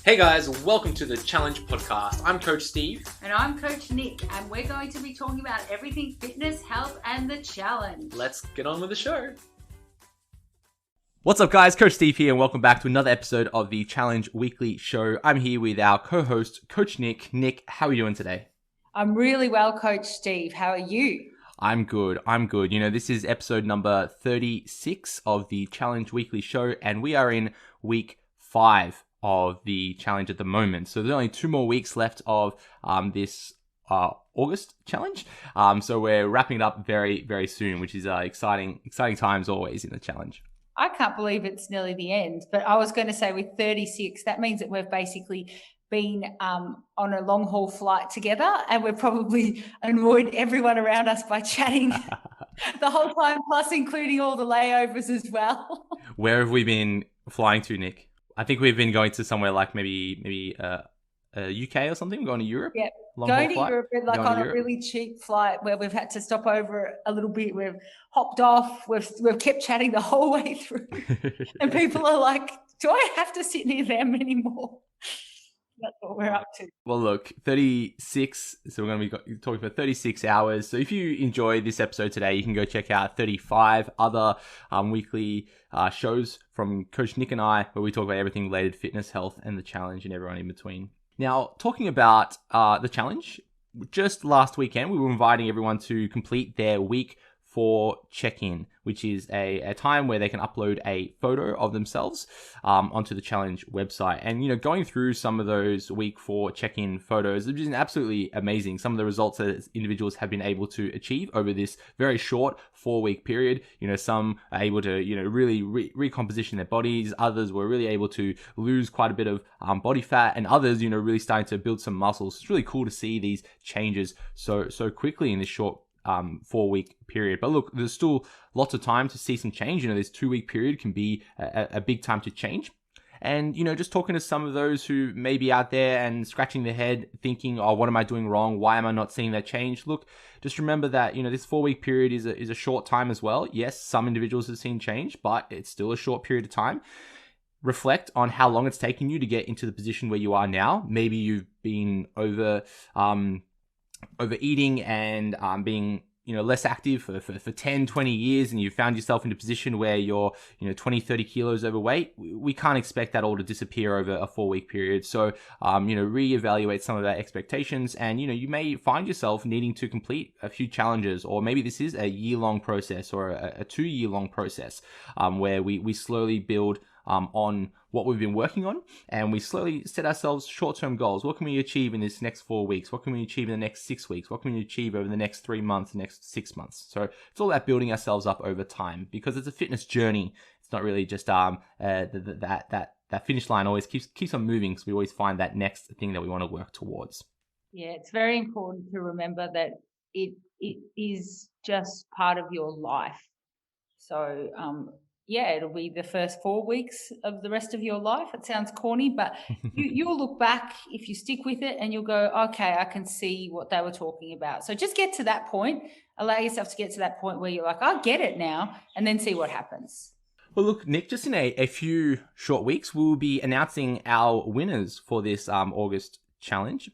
Hey guys, welcome to the Challenge Podcast. I'm Coach Steve. And I'm Coach Nick, and we're going to be talking about everything fitness, health, and the challenge. Let's get on with the show. What's up guys, Coach Steve here, and welcome back to another episode of the Challenge Weekly Show. I'm here with our co-host, Coach Nick. Nick, how are you doing today? I'm really well, Coach Steve. How are you? I'm good. You know, this is episode number 36 of the Challenge Weekly Show, and we are in week 5 of the challenge at the moment. So there's only 2 more weeks left of this August challenge. So we're wrapping it up very, very soon, which is exciting times always in the challenge. I can't believe it's nearly the end, but I was going to say with 36, that means that we've basically been on a long haul flight together, and we've probably annoyed everyone around us by chatting the whole time, plus including all the layovers as well. Where have we been flying to, Nick? I think we've been going to somewhere like maybe UK or something. We're going to Europe. Yeah, going to Europe, like on a really cheap flight where we've had to stop over a little bit. We've hopped off. We've kept chatting the whole way through, and people are like, "Do I have to sit near them anymore?" That's what we're up to. Well, look, 36. So we're going to be talking for 36 hours. So if you enjoy this episode today, you can go check out 35 other weekly shows from Coach Nick and I, where we talk about everything related to fitness, health, and the challenge, and everyone in between. Now, talking about the challenge, just last weekend, we were inviting everyone to complete their week 4 check-in, which is a time where they can upload a photo of themselves onto the challenge website. And, you know, going through some of those week 4 check-in photos, it's been absolutely amazing. Some of the results that individuals have been able to achieve over this very short 4-week period. You know, some are able to, you know, really recomposition their bodies. Others were really able to lose quite a bit of body fat, and others, you know, really starting to build some muscles. It's really cool to see these changes so quickly in this short 4-week period. But look, there's still lots of time to see some change. You know, this 2-week period can be a big time to change. And, you know, just talking to some of those who may be out there and scratching their head thinking, oh, what am I doing wrong? Why am I not seeing that change? Look, just remember that, you know, this 4-week period is a short time as well. Yes, some individuals have seen change, but it's still a short period of time. Reflect on how long it's taken you to get into the position where you are now. Maybe you've been overeating and being, you know, less active for 10, 20 years, and you found yourself in a position where you're, you know, 20, 30 kilos overweight. We can't expect that all to disappear over a 4-week period. So, you know, reevaluate some of our expectations, and, you know, you may find yourself needing to complete a few challenges, or maybe this is a year-long process or a 2-year-long process where we slowly build on what we've been working on, and we slowly set ourselves short-term goals. What can we achieve in this next 4 weeks? What can we achieve in the next 6 weeks? What can we achieve over the next 3 months, the next 6 months? So it's all about building ourselves up over time, because it's a fitness journey. It's not really just that finish line always keeps on moving, because we always find that next thing that we want to work towards. Yeah, it's very important to remember that it is just part of your life. So yeah, it'll be the first 4 weeks of the rest of your life. It sounds corny, but you'll look back if you stick with it, and you'll go, okay, I can see what they were talking about. So just get to that point, allow yourself to get to that point where you're like, I get it now, and then see what happens. Well, look, Nick, just in a few short weeks, we'll be announcing our winners for this August challenge,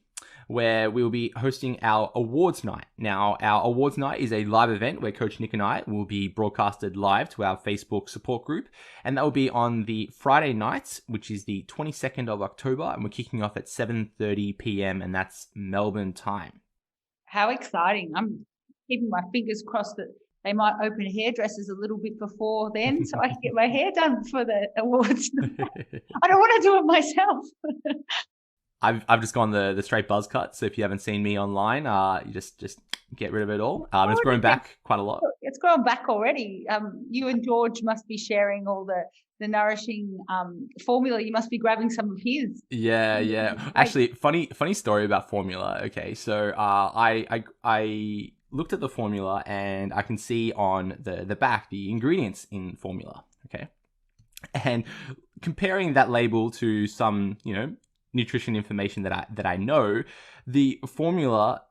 where we'll be hosting our awards night. Now, our awards night is a live event where Coach Nick and I will be broadcasted live to our Facebook support group, and that will be on the Friday night, which is the 22nd of October, and we're kicking off at 7:30 p.m., and that's Melbourne time. How exciting. I'm keeping my fingers crossed that they might open hairdressers a little bit before then, so I can get my hair done for the awards. I don't want to do it myself. I've just gone the straight buzz cut. So if you haven't seen me online, you just get rid of it all. It's grown back quite a lot. It's grown back already. You and George must be sharing all the nourishing formula. You must be grabbing some of his. Yeah. Actually, funny story about formula. Okay, so I looked at the formula, and I can see on the back the ingredients in formula. Okay, and comparing that label to some, you know, nutrition information that I know, the formula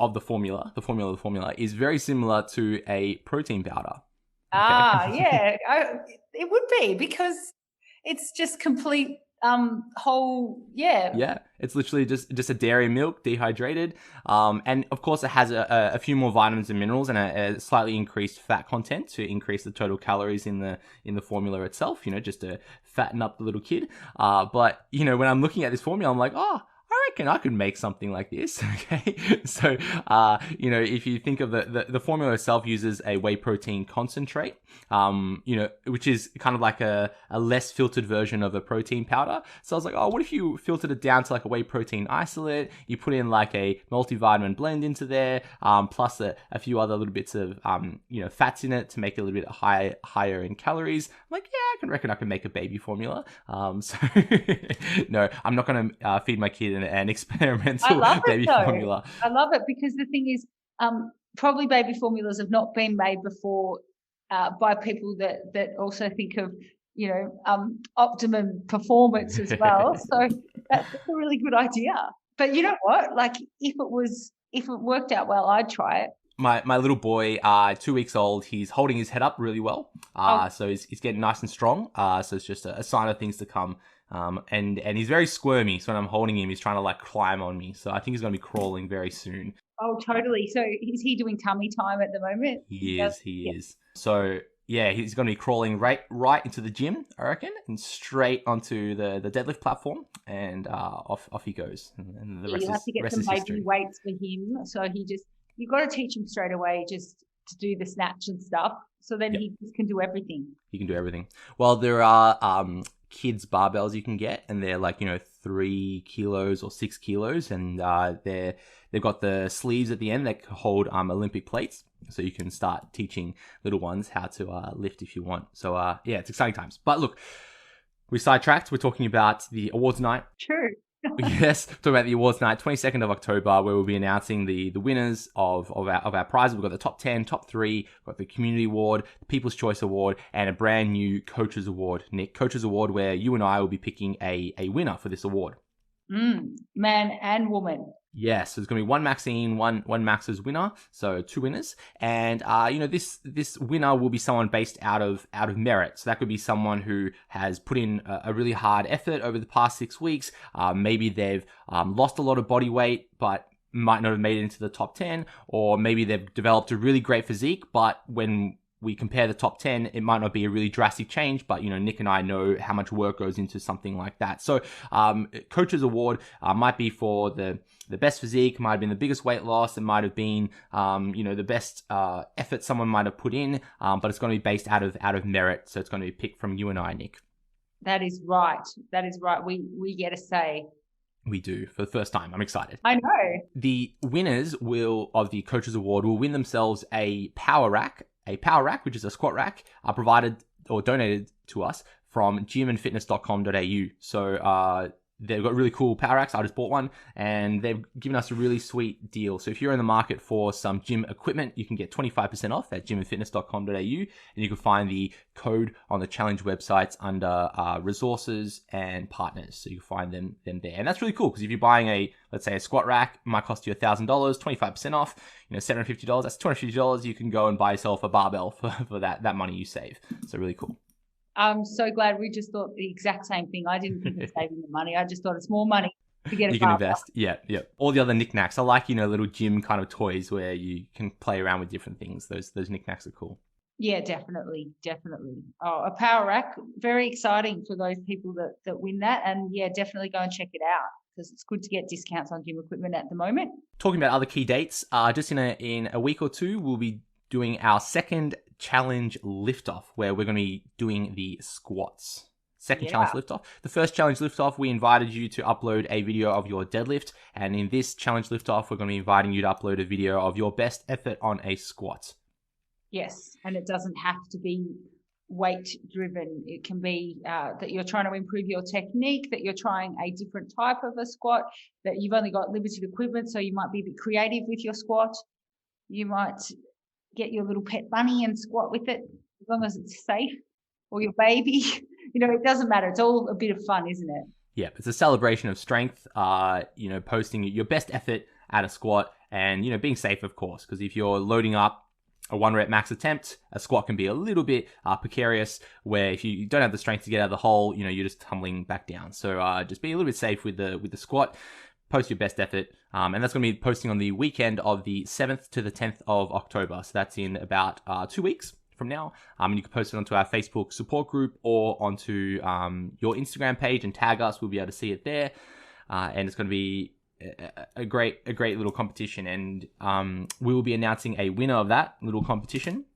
of the formula is very similar to a protein powder. Okay? Yeah, it would be, because it's just complete whole, yeah. Yeah, it's literally just a dairy milk, dehydrated. And of course, it has a few more vitamins and minerals and a slightly increased fat content to increase the total calories in the formula itself, just to fatten up the little kid. But, when I'm looking at this formula, I'm like, oh, I reckon I could make something like this. Okay. So, if you think of the formula itself uses a whey protein concentrate, which is kind of like a less filtered version of a protein powder. So I was like, oh, what if you filtered it down to like a whey protein isolate? You put in like a multivitamin blend into there, plus a few other little bits of, fats in it to make it a little bit higher in calories. I'm like, yeah, I reckon I can make a baby formula. So no, I'm not going to feed my kid an experimental baby formula. I love it because the thing is, probably baby formulas have not been made before by people that also think of, optimum performance as well. So that's a really good idea. But you know what? Like if it worked out well, I'd try it. My little boy, 2 weeks old, he's holding his head up really well. So he's getting nice and strong. So it's just a sign of things to come. And he's very squirmy. So when I'm holding him, he's trying to like climb on me. So I think he's going to be crawling very soon. Oh, totally. So is he doing tummy time at the moment? He is. So yeah, he's going to be crawling right into the gym, I reckon, and straight onto the deadlift platform, and off he goes. And the rest you have to get some baby weights for him. So you've got to teach him straight away just to do the snatch and stuff. So then he just can do everything. He can do everything. Well, there are kids barbells you can get, and they're like 3 kilos or 6 kilos, and they've got the sleeves at the end that hold Olympic plates, so you can start teaching little ones how to lift if you want. So yeah, it's exciting times. But look, we sidetracked. We're talking about the awards night. True. Yes, talking about the awards night, 22nd of October, where we'll be announcing the winners of our prizes. We've got the top 10, top 3, we've got the Community Award, the People's Choice Award, and a brand new Coaches Award. Nick, Coaches Award, where you and I will be picking a winner for this award. Man and woman. Yes, so there's going to be one Maxine, one Max's winner, so 2 winners, and this winner will be someone based out of merit. So that could be someone who has put in a really hard effort over the past 6 weeks. Maybe they've lost a lot of body weight, but might not have made it into the top 10, or maybe they've developed a really great physique, but when we compare the top 10, it might not be a really drastic change, but Nick and I know how much work goes into something like that. So Coaches Award might be for the best physique, might have been the biggest weight loss, it might have been the best effort someone might have put in, but it's going to be based out of merit. So it's going to be picked from you and I, Nick. That is right. We get a say. We do, for the first time. I'm excited. I know. The winners of the Coaches Award will win themselves a power rack. A power rack, which is a squat rack, provided or donated to us from gymandfitness.com.au. So they've got really cool power racks. I just bought one, and they've given us a really sweet deal. So if you're in the market for some gym equipment, you can get 25% off at gymandfitness.com.au, and you can find the code on the challenge websites under resources and partners. So you can find them there. And that's really cool, because if you're buying let's say a squat rack, it might cost you $1,000, 25% off, $750, that's $250. You can go and buy yourself a barbell for that money you save. So really cool. I'm so glad we just thought the exact same thing. I didn't think of saving the money. I just thought it's more money to get a barbell. You can invest. Yeah. All the other knickknacks. I like, little gym kind of toys where you can play around with different things. Those knickknacks are cool. Yeah, definitely. Oh, a power rack, very exciting for those people that win that. And yeah, definitely go and check it out, because it's good to get discounts on gym equipment at the moment. Talking about other key dates, just in a week or two, we'll be doing our second challenge liftoff, where we're going to be doing the squats. Second challenge liftoff. The first challenge liftoff, we invited you to upload a video of your deadlift, and in this challenge liftoff, we're going to be inviting you to upload a video of your best effort on a squat. Yes, and it doesn't have to be weight driven. It can be that you're trying to improve your technique, that you're trying a different type of a squat, that you've only got limited equipment, so you might be a bit creative with your squat. You might get your little pet bunny and squat with it, as long as it's safe, or your baby. It doesn't matter. It's all a bit of fun, isn't it? Yeah, it's a celebration of strength, posting your best effort at a squat, and, being safe, of course, because if you're loading up a 1 rep max attempt. A squat can be a little bit precarious, where if you don't have the strength to get out of the hole, you're just tumbling back down. So just be a little bit safe with the squat. Post your best effort, and that's going to be posting on the weekend of the 7th to the 10th of October. So that's in about 2 weeks from now. And you can post it onto our Facebook support group or onto your Instagram page and tag us. We'll be able to see it there, and it's going to be a great little competition. And we will be announcing a winner of that little competition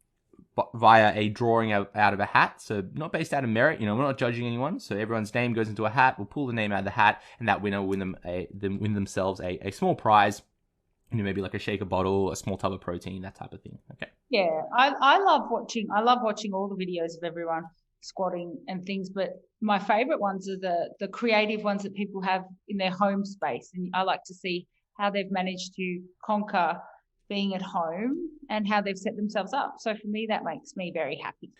via a drawing out of a hat. So not based out of merit, we're not judging anyone. So everyone's name goes into a hat. We'll pull the name out of the hat, and that winner will win themselves a small prize. Maybe like a shaker bottle, a small tub of protein, that type of thing. Okay. Yeah, I love watching all the videos of everyone squatting and things, but my favorite ones are the creative ones that people have in their home space. And I like to see how they've managed to conquer being at home and how they've set themselves up. So for me, that makes me very happy.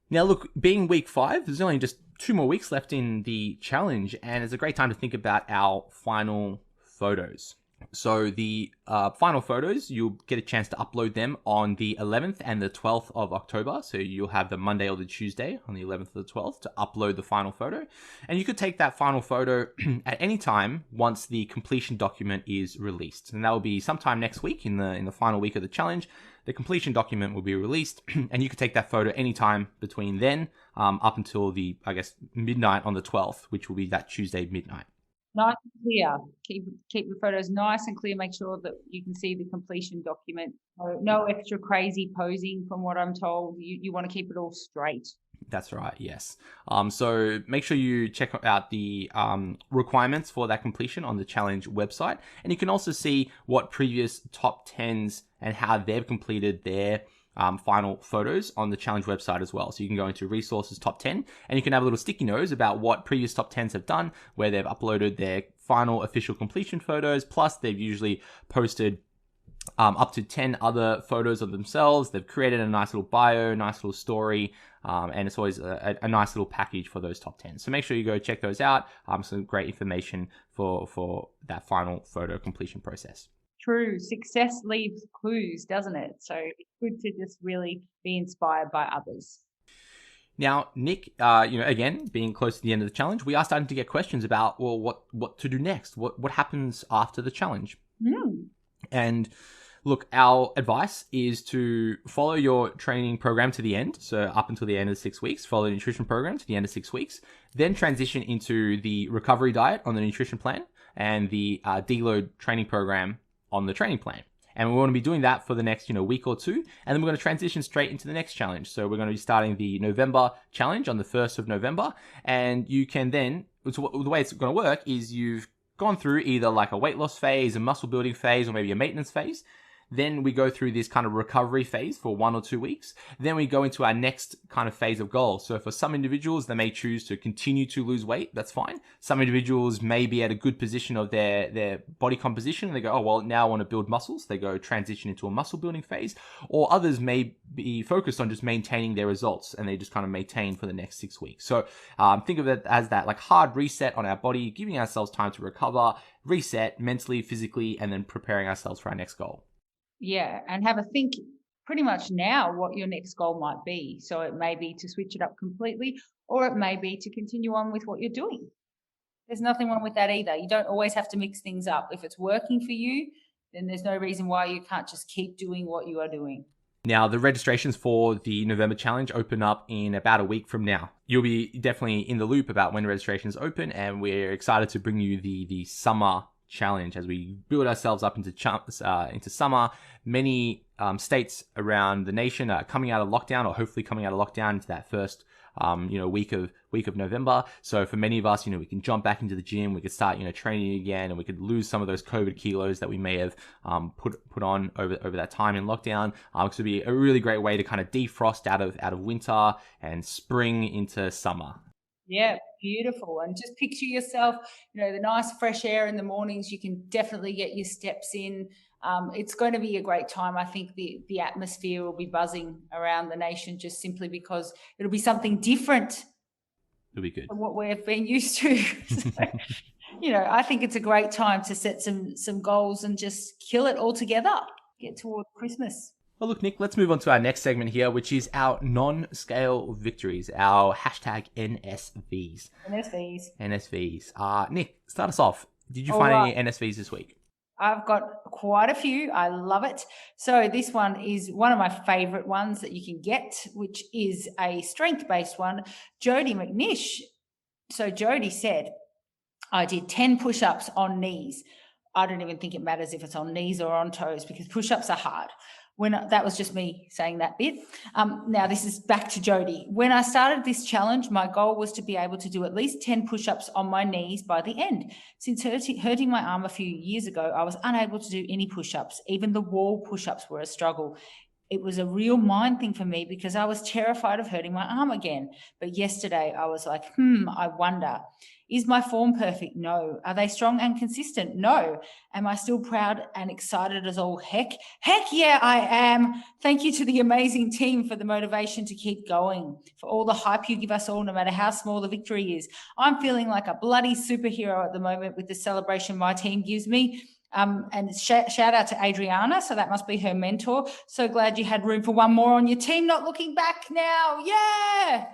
Now, look, being week 5, there's only just 2 more weeks left in the challenge, and it's a great time to think about our final photos. So the final photos, you'll get a chance to upload them on the 11th and the 12th of October. So you'll have the Monday or the Tuesday on the 11th or the 12th to upload the final photo. And you could take that final photo at any time once the completion document is released. And that will be sometime next week in the final week of the challenge. The completion document will be released, and you could take that photo anytime between then up until midnight on the 12th, which will be that Tuesday midnight. Nice and clear. Keep the photos nice and clear. Make sure that you can see the completion document. No extra crazy posing from what I'm told. You want to keep it all straight. That's right, yes. So make sure you check out the requirements for that completion on the challenge website. And you can also see what previous top 10s and how they've completed their final photos on the challenge website as well. So you can go into resources top 10 and you can have a little sticky notes about what previous top 10s have done, where they've uploaded their final official completion photos. Plus they've usually posted up to 10 other photos of themselves. They've created a nice little bio, nice little story, and it's always a nice little package for those top 10. So make sure you go check those out. Some great information for that final photo completion process. True. Success leaves clues, doesn't it? So it's good to just really be inspired by others. Now, Nick, again, being close to the end of the challenge, we are starting to get questions about, well, what to do next? What happens after the challenge? And look, our advice is to follow your training program to the end. So up until the end of 6 weeks, follow the nutrition program to the end of 6 weeks, then transition into the recovery diet on the nutrition plan and the deload training program on the training plan. And we want to be doing that for the next, week or two. And then we're going to transition straight into the next challenge. So we're going to be starting the November challenge on the 1st of November. And you can then, the way it's going to work is you've gone through either like a weight loss phase, a muscle building phase, or maybe a maintenance phase. Then we go through this kind of recovery phase for 1 or 2 weeks. Then we go into our next kind of phase of goals. So for some individuals, they may choose to continue to lose weight. That's fine. Some individuals may be at a good position of their body composition. And they go, oh, well, now I want to build muscles. They go transition into a muscle building phase. Or others may be focused on just maintaining their results, and they just kind of maintain for the next 6 weeks. So think of it as that like hard reset on our body, giving ourselves time to recover, reset mentally, physically, and then preparing ourselves for our next goal. Yeah, and have a think pretty much now what your next goal might be. So it may be to switch it up completely, or it may be to continue on with what you're doing. There's nothing wrong with that either. You don't always have to mix things up. If it's working for you, then there's no reason why you can't just keep doing what you are doing. Now, the registrations for the November challenge open up in about a week from now. You'll be definitely in the loop about when registrations open, and we're excited to bring you the summer challenge as we build ourselves up into summer. Many states around the nation are coming out of lockdown, or hopefully coming out of lockdown into that first week of November. So for many of us, we can jump back into the gym, we could start training again, and we could lose some of those COVID kilos that we may have put on over that time in lockdown. It would be a really great way to kind of defrost out of winter and spring into summer. Yeah, beautiful. And just picture yourself, the nice fresh air in the mornings. You can definitely get your steps in. It's going to be a great time. I think the atmosphere will be buzzing around the nation just simply because it'll be something different. It'll be good. From what we've been used to. So, I think it's a great time to set some goals and just kill it all together. Get towards Christmas. Well, look, Nick, let's move on to our next segment here, which is our non-scale victories, our hashtag NSVs. NSVs. Nick, start us off. Did you find any NSVs this week? I've got quite a few. I love it. So this one is one of my favorite ones that you can get, which is a strength-based one. Jody McNish. So Jody said, I did 10 push-ups on knees. I don't even think it matters if it's on knees or on toes because push-ups are hard. That was just me saying that bit. Now this is back to Jody. When I started this challenge, my goal was to be able to do at least 10 push-ups on my knees by the end. Since hurting my arm a few years ago, I was unable to do any push-ups. Even the wall push-ups were a struggle. It was a real mind thing for me because I was terrified of hurting my arm again. But yesterday I was like, I wonder. Is my form perfect? No. Are they strong and consistent? No. Am I still proud and excited as all heck? Heck yeah, I am. Thank you to the amazing team for the motivation to keep going, for all the hype you give us all, no matter how small the victory is. I'm feeling like a bloody superhero at the moment with the celebration my team gives me. And shout out to Adriana. So that must be her mentor. So glad you had room for one more on your team. Not looking back now. Yeah.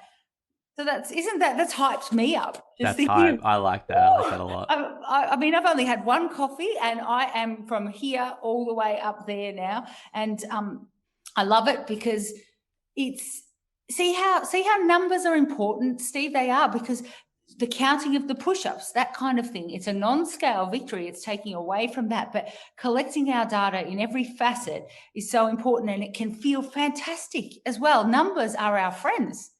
So that's hyped me up. That's hype. I like that. I like that a lot. I mean, I've only had one coffee and I am from here all the way up there now. And I love it because see how numbers are important, Steve? They are, because the counting of the push-ups, that kind of thing. It's a non-scale victory. It's taking away from that. But collecting our data in every facet is so important and it can feel fantastic as well. Numbers are our friends.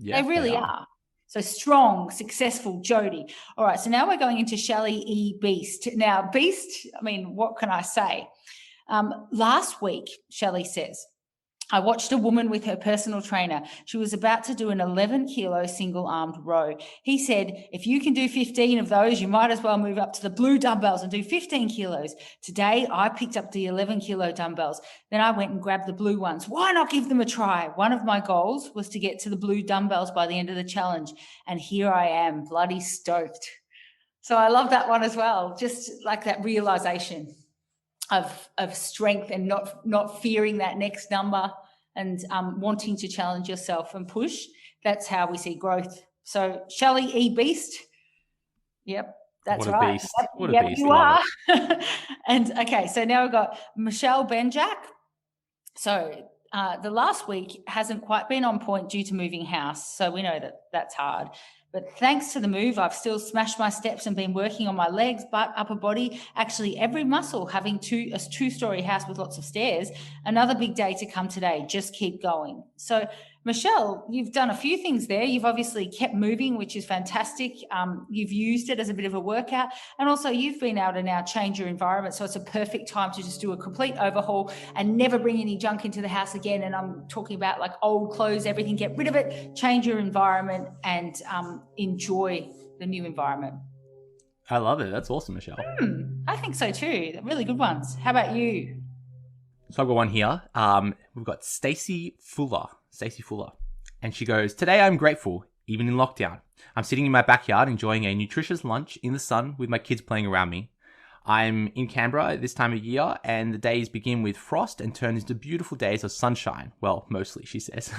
Yeah, they really are. So strong, successful Jody. All right, so now we're going into Shelley E. Beast. Now, Beast, I mean, what can I say? Last week, Shelley says, I watched a woman with her personal trainer. She was about to do an 11-kilo single-armed row. He said, if you can do 15 of those, you might as well move up to the blue dumbbells and do 15 kilos. Today, I picked up the 11-kilo dumbbells. Then I went and grabbed the blue ones. Why not give them a try? One of my goals was to get to the blue dumbbells by the end of the challenge. And here I am, bloody stoked. So I love that one as well, just like that realization of strength and not fearing that next number and wanting to challenge yourself and push. That's how we see growth. So Shelley E. Beast. Yep, that's what right. Beast. What a yep, beast. You are. And okay, so now we've got Michelle Benjak. So the last week hasn't quite been on point due to moving house. So we know that that's hard. But thanks to the move, I've still smashed my steps and been working on my legs, butt, upper body, actually every muscle, having a two-story house with lots of stairs. Another big day to come today. Just keep going. So, Michelle, you've done a few things there. You've obviously kept moving, which is fantastic. You've used it as a bit of a workout. And also you've been able to now change your environment. So it's a perfect time to just do a complete overhaul and never bring any junk into the house again. And I'm talking about like old clothes, everything, get rid of it, change your environment and enjoy the new environment. I love it. That's awesome, Michelle. I think so too. They're really good ones. How about you? So I've got one here. We've got Stacey Fuller. And she goes, today I'm grateful, even in lockdown. I'm sitting in my backyard enjoying a nutritious lunch in the sun with my kids playing around me. I'm in Canberra this time of year and the days begin with frost and turn into beautiful days of sunshine. Well, mostly, she says.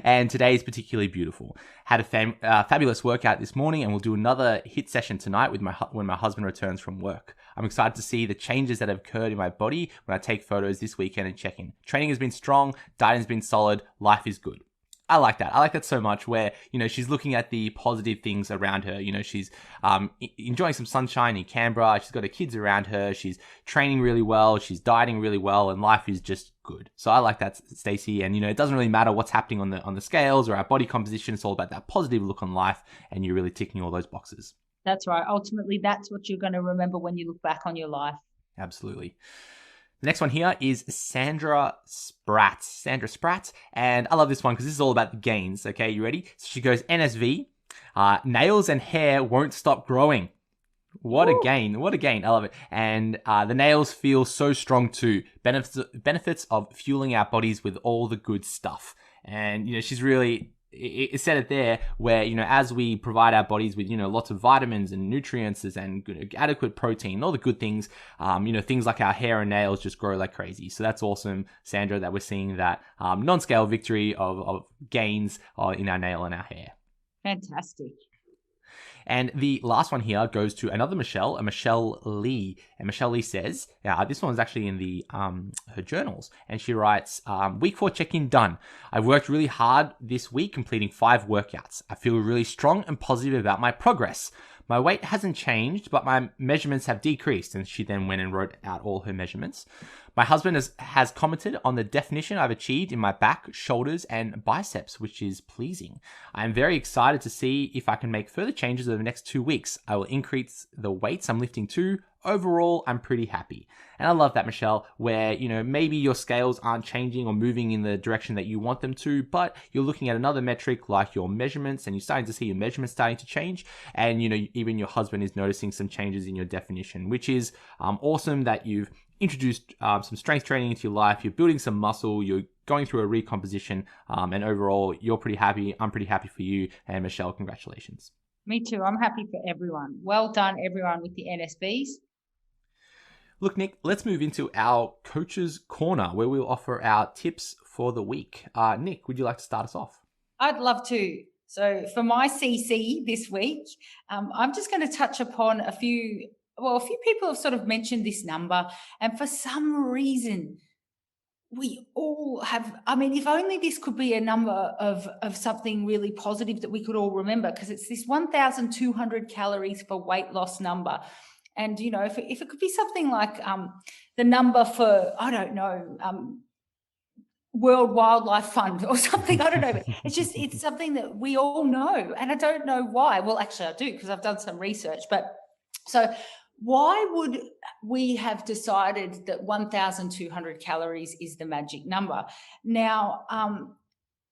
And today is particularly beautiful. Had a fabulous workout this morning and we'll do another HIIT session tonight with when my husband returns from work. I'm excited to see the changes that have occurred in my body when I take photos this weekend and check in. Training has been strong, diet has been solid, life is good. I like that. I like that so much where, she's looking at the positive things around her. She's enjoying some sunshine in Canberra. She's got her kids around her. She's training really well. She's dieting really well and life is just good. So I like that, Stacey. And, it doesn't really matter what's happening on the scales or our body composition. It's all about that positive look on life and you're really ticking all those boxes. That's right. Ultimately, that's what you're going to remember when you look back on your life. Absolutely. The next one here is Sandra Spratt. And I love this one because this is all about the gains. Okay, you ready? So she goes, NSV, nails and hair won't stop growing. What a gain. I love it. And the nails feel so strong too. Benefits of fueling our bodies with all the good stuff. And, she's really it said it there where, as we provide our bodies with, lots of vitamins and nutrients and adequate protein, all the good things, things like our hair and nails just grow like crazy. So that's awesome, Sandra, that we're seeing that non-scale victory of gains in our nail and our hair. Fantastic. And the last one here goes to another Michelle, a Michelle Lee. And Michelle Lee says, this one's actually in the her journals. And she writes, week 4 check-in done. I've worked really hard this week, completing 5 workouts. I feel really strong and positive about my progress. My weight hasn't changed, but my measurements have decreased. And she then went and wrote out all her measurements. My husband has commented on the definition I've achieved in my back, shoulders, and biceps, which is pleasing. I am very excited to see if I can make further changes over the next 2 weeks. I will increase the weights I'm lifting too. Overall, I'm pretty happy. And I love that, Michelle, where, maybe your scales aren't changing or moving in the direction that you want them to, but you're looking at another metric like your measurements, and you're starting to see your measurements starting to change. And, even your husband is noticing some changes in your definition, which is awesome that you've introduced some strength training into your life. You're building some muscle. You're going through a recomposition. And overall, you're pretty happy. I'm pretty happy for you. And Michelle, congratulations. Me too. I'm happy for everyone. Well done, everyone, with the NSVs. Look, Nick, let's move into our Coach's Corner, where we'll offer our tips for the week. Nick, would you like to start us off? I'd love to. So for my CC this week, I'm just going to touch upon a few people have sort of mentioned this number, and for some reason, we all have, if only this could be a number of something really positive that we could all remember, because it's this 1,200 calories for weight loss number. And, if it could be something like the number for, I don't know, World Wildlife Fund or something, I don't know. But it's something that we all know. And I don't know why. Well, actually, I do, because I've done some research. But so why would we have decided that 1,200 calories is the magic number? Now,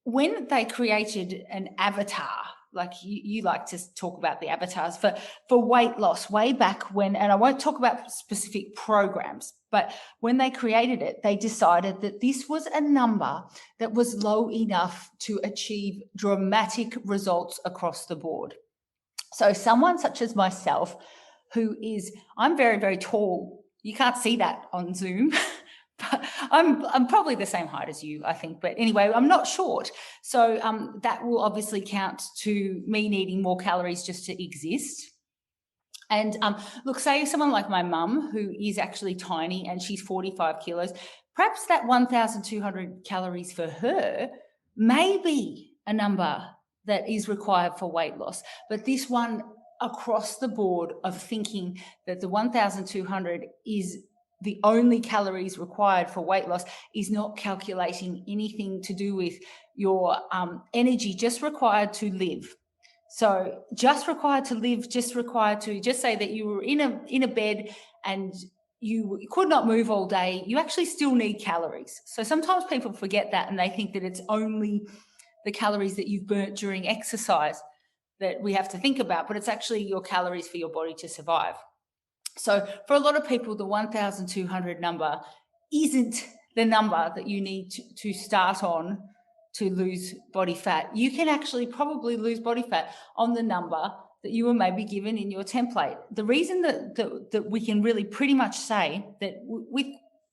when they created an avatar, like you like to talk about the avatars for weight loss way back when, and I won't talk about specific programs, but when they created it, they decided that this was a number that was low enough to achieve dramatic results across the board. So someone such as myself, I'm very, very tall. You can't see that on Zoom. But I'm probably the same height as you, I think. But anyway, I'm not short. So that will obviously count to me needing more calories just to exist. And look, say someone like my mum, who is actually tiny and she's 45 kilos, perhaps that 1,200 calories for her may be a number that is required for weight loss. But this one across the board of thinking that the 1,200 is the only calories required for weight loss is not calculating anything to do with your energy just required to live. So just required to live, just say that you were in a bed and you could not move all day, you actually still need calories. So sometimes people forget that and they think that it's only the calories that you've burnt during exercise that we have to think about, but it's actually your calories for your body to survive. So for a lot of people, the 1,200 number isn't the number that you need to start on to lose body fat. You can actually probably lose body fat on the number that you were maybe given in your template. The reason that we can really pretty much say that with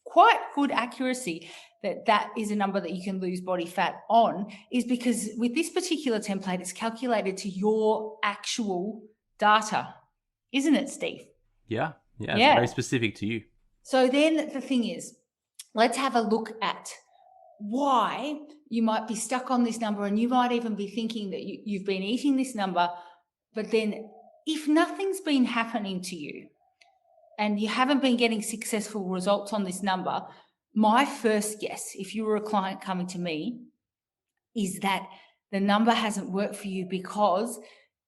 quite good accuracy that is a number that you can lose body fat on is because with this particular template, it's calculated to your actual data. Isn't it, Steve? Yeah. It's very specific to you. So then the thing is, let's have a look at why you might be stuck on this number, and you might even be thinking that you've been eating this number, but then if nothing's been happening to you and you haven't been getting successful results on this number, my first guess, if you were a client coming to me, is that the number hasn't worked for you because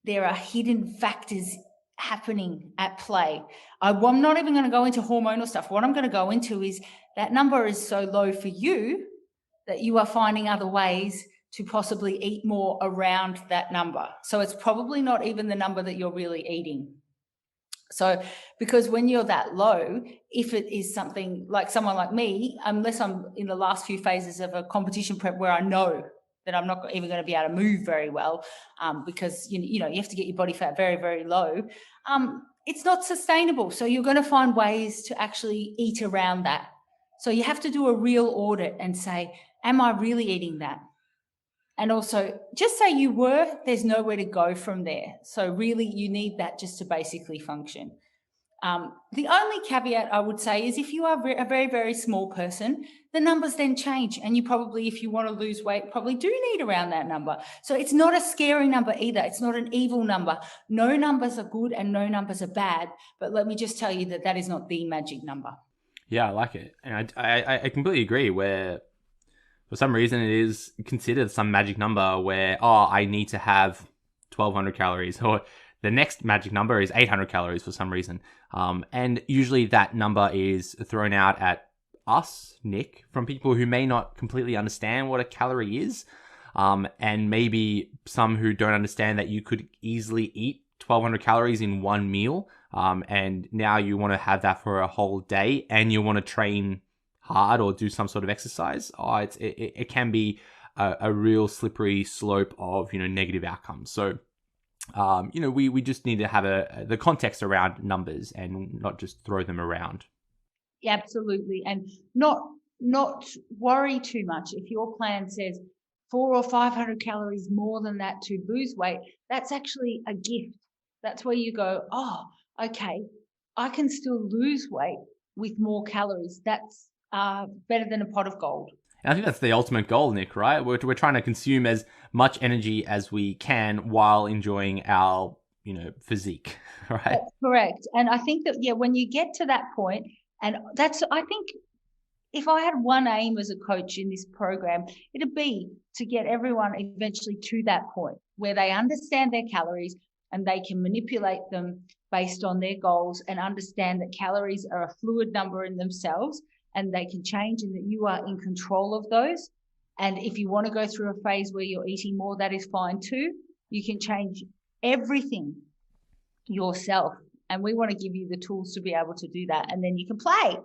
there are hidden factors happening at play. I'm not even going to go into hormonal stuff. What I'm going to go into is that number is so low for you that you are finding other ways to possibly eat more around that number. So it's probably not even the number that you're really eating. So because when you're that low, if it is something like someone like me, unless I'm in the last few phases of a competition prep where I know that I'm not even going to be able to move very well because, you have to get your body fat very, very low. It's not sustainable. So you're going to find ways to actually eat around that. So you have to do a real audit and say, am I really eating that? And also, just say you were, there's nowhere to go from there. So really, you need that just to basically function. The only caveat I would say is if you are a very, very small person, the numbers then change. And you probably, if you want to lose weight, probably do need around that number. So it's not a scary number either. It's not an evil number. No numbers are good and no numbers are bad. But let me just tell you that that is not the magic number. Yeah, I like it. And I completely agree where for some reason it is considered some magic number where, I need to have 1,200 calories or the next magic number is 800 calories for some reason. And usually that number is thrown out at us, Nick, from people who may not completely understand what a calorie is. And maybe some who don't understand that you could easily eat 1,200 calories in one meal. And now you want to have that for a whole day and you want to train hard or do some sort of exercise. It can be a real slippery slope of, negative outcomes. So, we just need to have the context around numbers and not just throw them around. Yeah, absolutely. And not worry too much. If your plan says 400 or 500 calories more than that to lose weight, that's actually a gift. That's where you go, okay, I can still lose weight with more calories. That's better than a pot of gold. And I think that's the ultimate goal, Nick, right? We're trying to consume as much energy as we can while enjoying our, physique, right? That's correct. And I think that, when you get to that point, and I think if I had one aim as a coach in this program, it'd be to get everyone eventually to that point where they understand their calories and they can manipulate them based on their goals and understand that calories are a fluid number in themselves and they can change and that you are in control of those. And if you want to go through a phase where you're eating more, that is fine too. You can change everything yourself. And we want to give you the tools to be able to do that. And then you can play.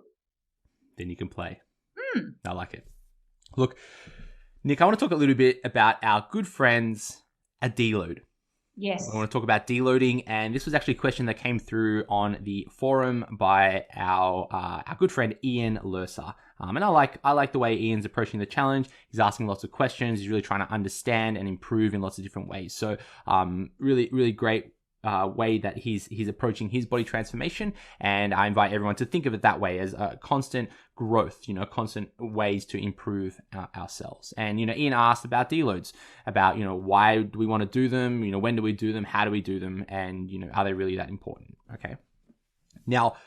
I like it. Look, Nick, I want to talk a little bit about our good friends at Deload. Yes. I want to talk about deloading, and this was actually a question that came through on the forum by our good friend Ian Lerser. And I like the way Ian's approaching the challenge. He's asking lots of questions. He's really trying to understand and improve in lots of different ways. So really, really great way that he's approaching his body transformation. And I invite everyone to think of it that way as a constant growth, constant ways to improve ourselves. And, Ian asked about deloads, about, why do we want to do them? When do we do them? How do we do them? And, are they really that important? Okay. Now,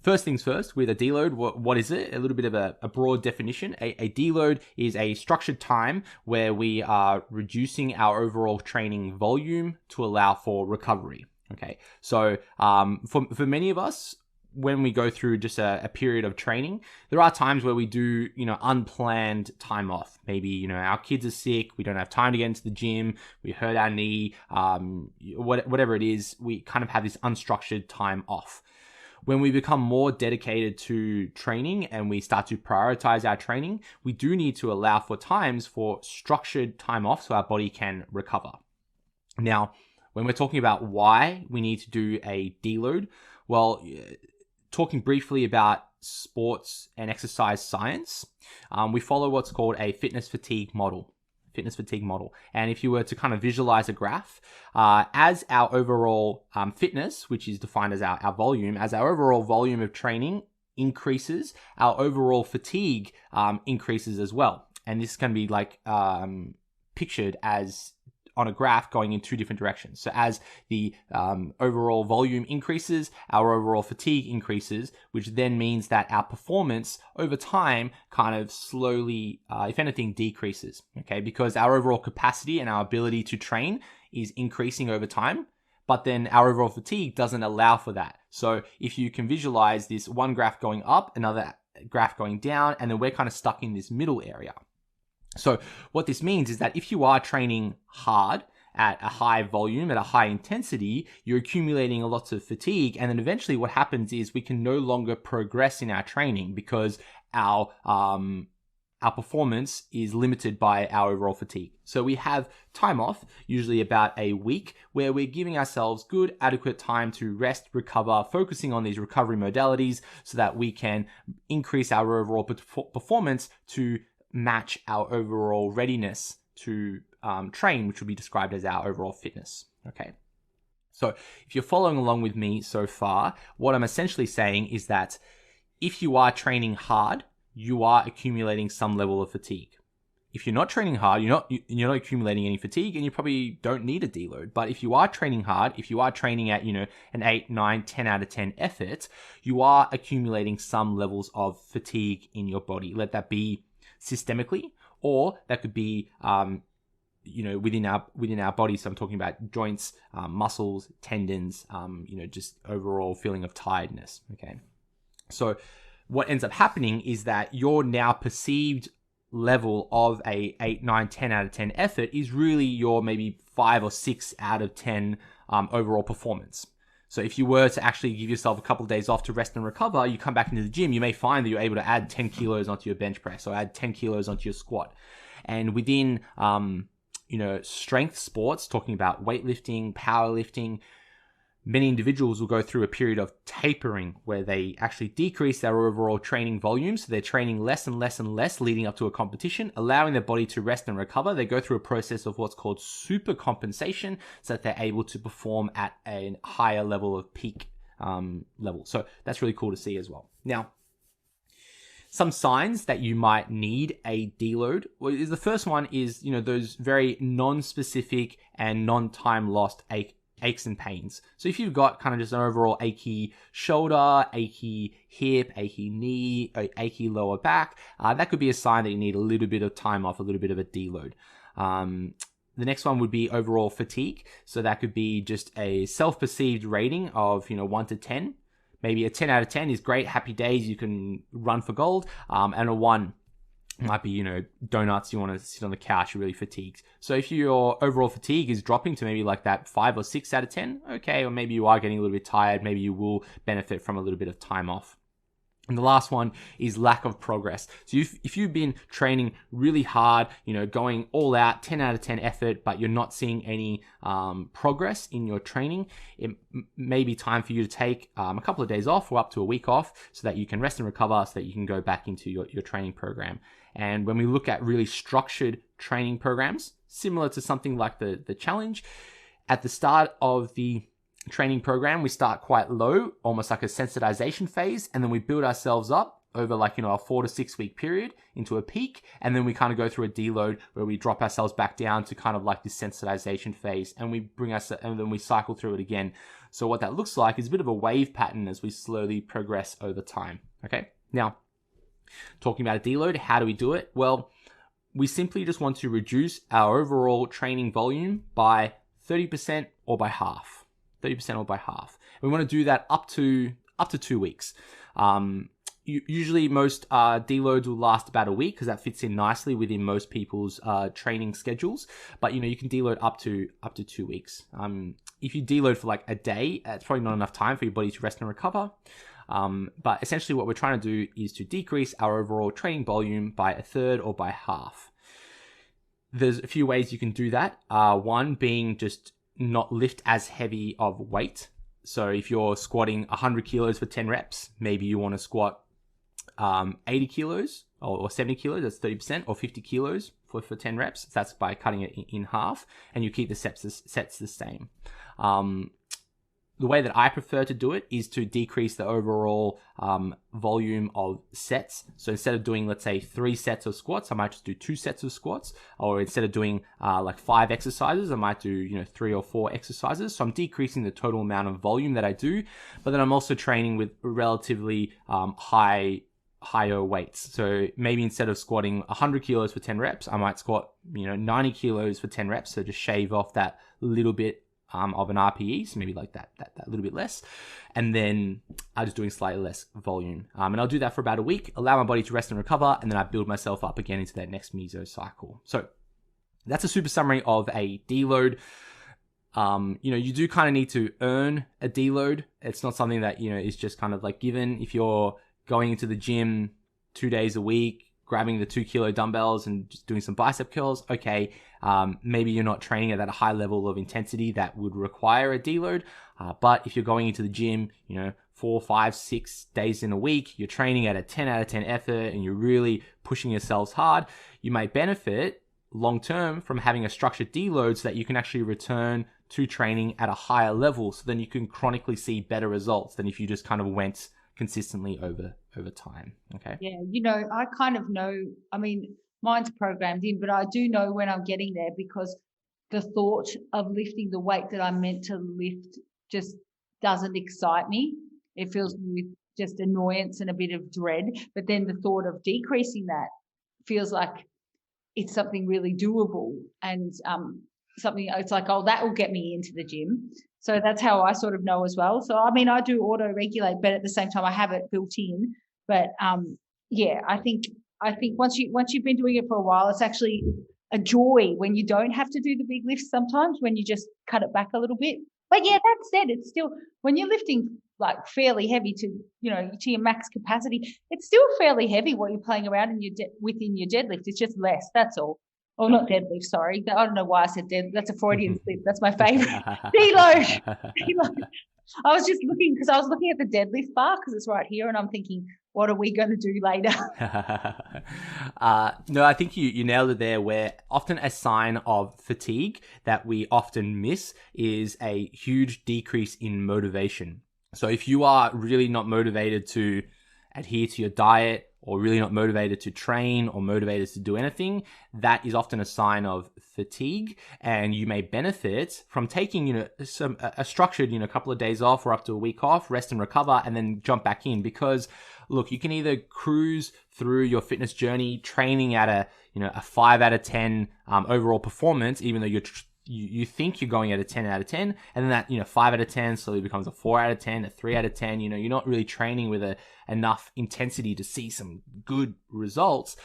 first things first, with a deload, what is it? A little bit of a broad definition. A deload is a structured time where we are reducing our overall training volume to allow for recovery. Okay, so for many of us, when we go through just a period of training, there are times where we do, unplanned time off. Maybe, our kids are sick, we don't have time to get into the gym, we hurt our knee, whatever it is, we kind of have this unstructured time off. When we become more dedicated to training and we start to prioritize our training, we do need to allow for times for structured time off so our body can recover. Now, when we're talking about why we need to do a deload, well, talking briefly about sports and exercise science, we follow what's called a fitness fatigue model. And if you were to kind of visualize a graph, as our overall fitness, which is defined as our volume, as our overall volume of training increases, our overall fatigue increases as well. And this can be like pictured as on a graph going in two different directions. So as the overall volume increases, our overall fatigue increases, which then means that our performance over time kind of slowly, if anything, decreases, okay? Because our overall capacity and our ability to train is increasing over time, but then our overall fatigue doesn't allow for that. So if you can visualize this one graph going up, another graph going down, and then we're kind of stuck in this middle area. So what this means is that if you are training hard at a high volume, at a high intensity, you're accumulating lots of fatigue. And then eventually what happens is we can no longer progress in our training because our our performance is limited by our overall fatigue. So we have time off, usually about a week, where we're giving ourselves good, adequate time to rest, recover, focusing on these recovery modalities so that we can increase our overall performance to match our overall readiness to train, which would be described as our overall fitness. Okay. So if you're following along with me so far, what I'm essentially saying is that if you are training hard, you are accumulating some level of fatigue. If you're not training hard, you're not accumulating any fatigue, and you probably don't need a deload. But if you are training hard, if you are training at, an 8, 9, 10 out of 10 effort, you are accumulating some levels of fatigue in your body. Let that be systemically, or that could be, within our body. So I'm talking about joints, muscles, tendons, just overall feeling of tiredness. Okay. So what ends up happening is that your now perceived level of a 8, 9, 10 out of 10 effort is really your maybe 5 or 6 out of 10 overall performance. So if you were to actually give yourself a couple of days off to rest and recover, you come back into the gym, you may find that you're able to add 10 kilos onto your bench press or add 10 kilos onto your squat. And within, strength sports, talking about weightlifting, powerlifting, many individuals will go through a period of tapering where they actually decrease their overall training volume. So they're training less and less and less leading up to a competition, allowing their body to rest and recover. They go through a process of what's called super compensation so that they're able to perform at a higher level of peak level. So that's really cool to see as well. Now, some signs that you might need a deload. Well, the first one is, those very non-specific and non-time lost aches and pains. So if you've got kind of just an overall achy shoulder, achy hip, achy knee, achy lower back, that could be a sign that you need a little bit of time off, a little bit of a deload. The next one would be overall fatigue. So that could be just a self-perceived rating of, 1 to 10. Maybe a 10 out of 10 is great, happy days, you can run for gold. And a 1 might be, donuts, you want to sit on the couch, you're really fatigued. So if your overall fatigue is dropping to maybe like that 5 or 6 out of 10, okay, or maybe you are getting a little bit tired, maybe you will benefit from a little bit of time off. And the last one is lack of progress. So if you've been training really hard, going all out, 10 out of 10 effort, but you're not seeing any progress in your training, it may be time for you to take a couple of days off or up to a week off so that you can rest and recover so that you can go back into your training program. And when we look at really structured training programs, similar to something like the challenge, at the start of the training program, we start quite low, almost like a sensitization phase, and then we build ourselves up over a 4 to 6 week period into a peak, and then we kind of go through a deload where we drop ourselves back down to kind of like this sensitization phase, and we bring us, and then we cycle through it again. So what that looks like is a bit of a wave pattern as we slowly progress over time. Okay, now talking about a deload, how do we do it? Well, we simply just want to reduce our overall training volume by 30% or by half. 30% or by half. We want to do that up to 2 weeks. Usually most deloads will last about a week because that fits in nicely within most people's training schedules. But you can deload up to 2 weeks. If you deload for like a day, it's probably not enough time for your body to rest and recover. But essentially what we're trying to do is to decrease our overall training volume by a third or by half. There's a few ways you can do that. One being just not lift as heavy of weight. So if you're squatting 100 kilos for 10 reps, maybe you want to squat 80 kilos or 70 kilos, that's 30%, or 50 kilos for 10 reps. That's by cutting it in half, and you keep the sets the same. The way that I prefer to do it is to decrease the overall volume of sets. So instead of doing, let's say, 3 sets of squats, I might just do 2 sets of squats. Or instead of doing like 5 exercises, I might do 3 or 4 exercises. So I'm decreasing the total amount of volume that I do, but then I'm also training with relatively higher weights. So maybe instead of squatting 100 kilos for 10 reps, I might squat 90 kilos for 10 reps. So just shave off that little bit of an RPE, so maybe like that little bit less, and then I'm just doing slightly less volume, and I'll do that for about a week, allow my body to rest and recover, and then I build myself up again into that next meso cycle. So that's a super summary of a deload. You do kind of need to earn a deload. It's not something that is just kind of like given. If you're going into the gym 2 days a week, grabbing the 2 kilo dumbbells and just doing some bicep curls, okay, maybe you're not training at that high level of intensity that would require a deload. But if you're going into the gym, 4, 5, 6 days in a week, you're training at a 10 out of 10 effort and you're really pushing yourselves hard, you may benefit long term from having a structured deload so that you can actually return to training at a higher level. So then you can chronically see better results than if you just kind of went consistently over time. Okay. Yeah, I kind of know, mine's programmed in, but I do know when I'm getting there, because the thought of lifting the weight that I'm meant to lift just doesn't excite me. It fills me with just annoyance and a bit of dread. But then the thought of decreasing that feels like it's something really doable, and something, it's like, oh, that will get me into the gym. So that's how I sort of know as well. So, I do auto-regulate, but at the same time, I have it built in. But I think once you've been doing it for a while, it's actually a joy when you don't have to do the big lifts sometimes, when you just cut it back a little bit. But yeah, that said, it's still, when you're lifting like fairly heavy to your max capacity, it's still fairly heavy what you're playing around in within your deadlift. It's just less, that's all. Oh, not deadlift, sorry. I don't know why I said dead. That's a Freudian slip. That's my favorite. Deload. I was just looking, because I was looking at the deadlift bar because it's right here, and I'm thinking, what are we going to do later? No, I think you nailed it there, where often a sign of fatigue that we often miss is a huge decrease in motivation. So if you are really not motivated to adhere to your diet, or really not motivated to train or motivated to do anything, that is often a sign of fatigue. And you may benefit from taking, a structured, couple of days off or up to a week off, rest and recover, and then jump back in. Because look, you can either cruise through your fitness journey training at a 5 out of 10 overall performance, even though you think you're going at a 10 out of 10, and then that 5 out of 10 slowly becomes a 4 out of 10, a 3 out of 10. You're not really training with enough intensity to see some good results.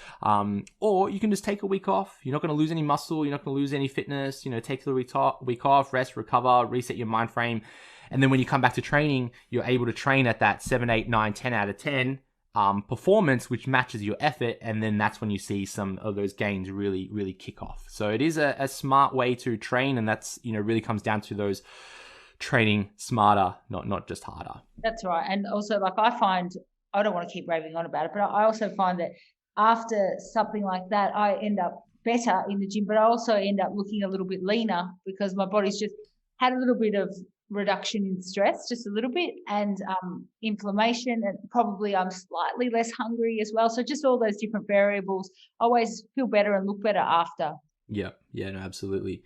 Or you can just take a week off. You're not going to lose any muscle. You're not going to lose any fitness. Take the week off, rest, recover, reset your mind frame, and then when you come back to training, you're able to train at that 7, 8, 9, 10 out of 10 performance, which matches your effort, and then that's when you see some of those gains really, really kick off. So it is a smart way to train, and that's really comes down to those training smarter, not just harder. That's right. And also, like, I find, I don't want to keep raving on about it, but I also find that after something like that, I end up better in the gym, but I also end up looking a little bit leaner, because my body's just had a little bit of reduction in stress, just a little bit, and inflammation, and probably I'm slightly less hungry as well. So just all those different variables, always feel better and look better after. Yeah, no, absolutely.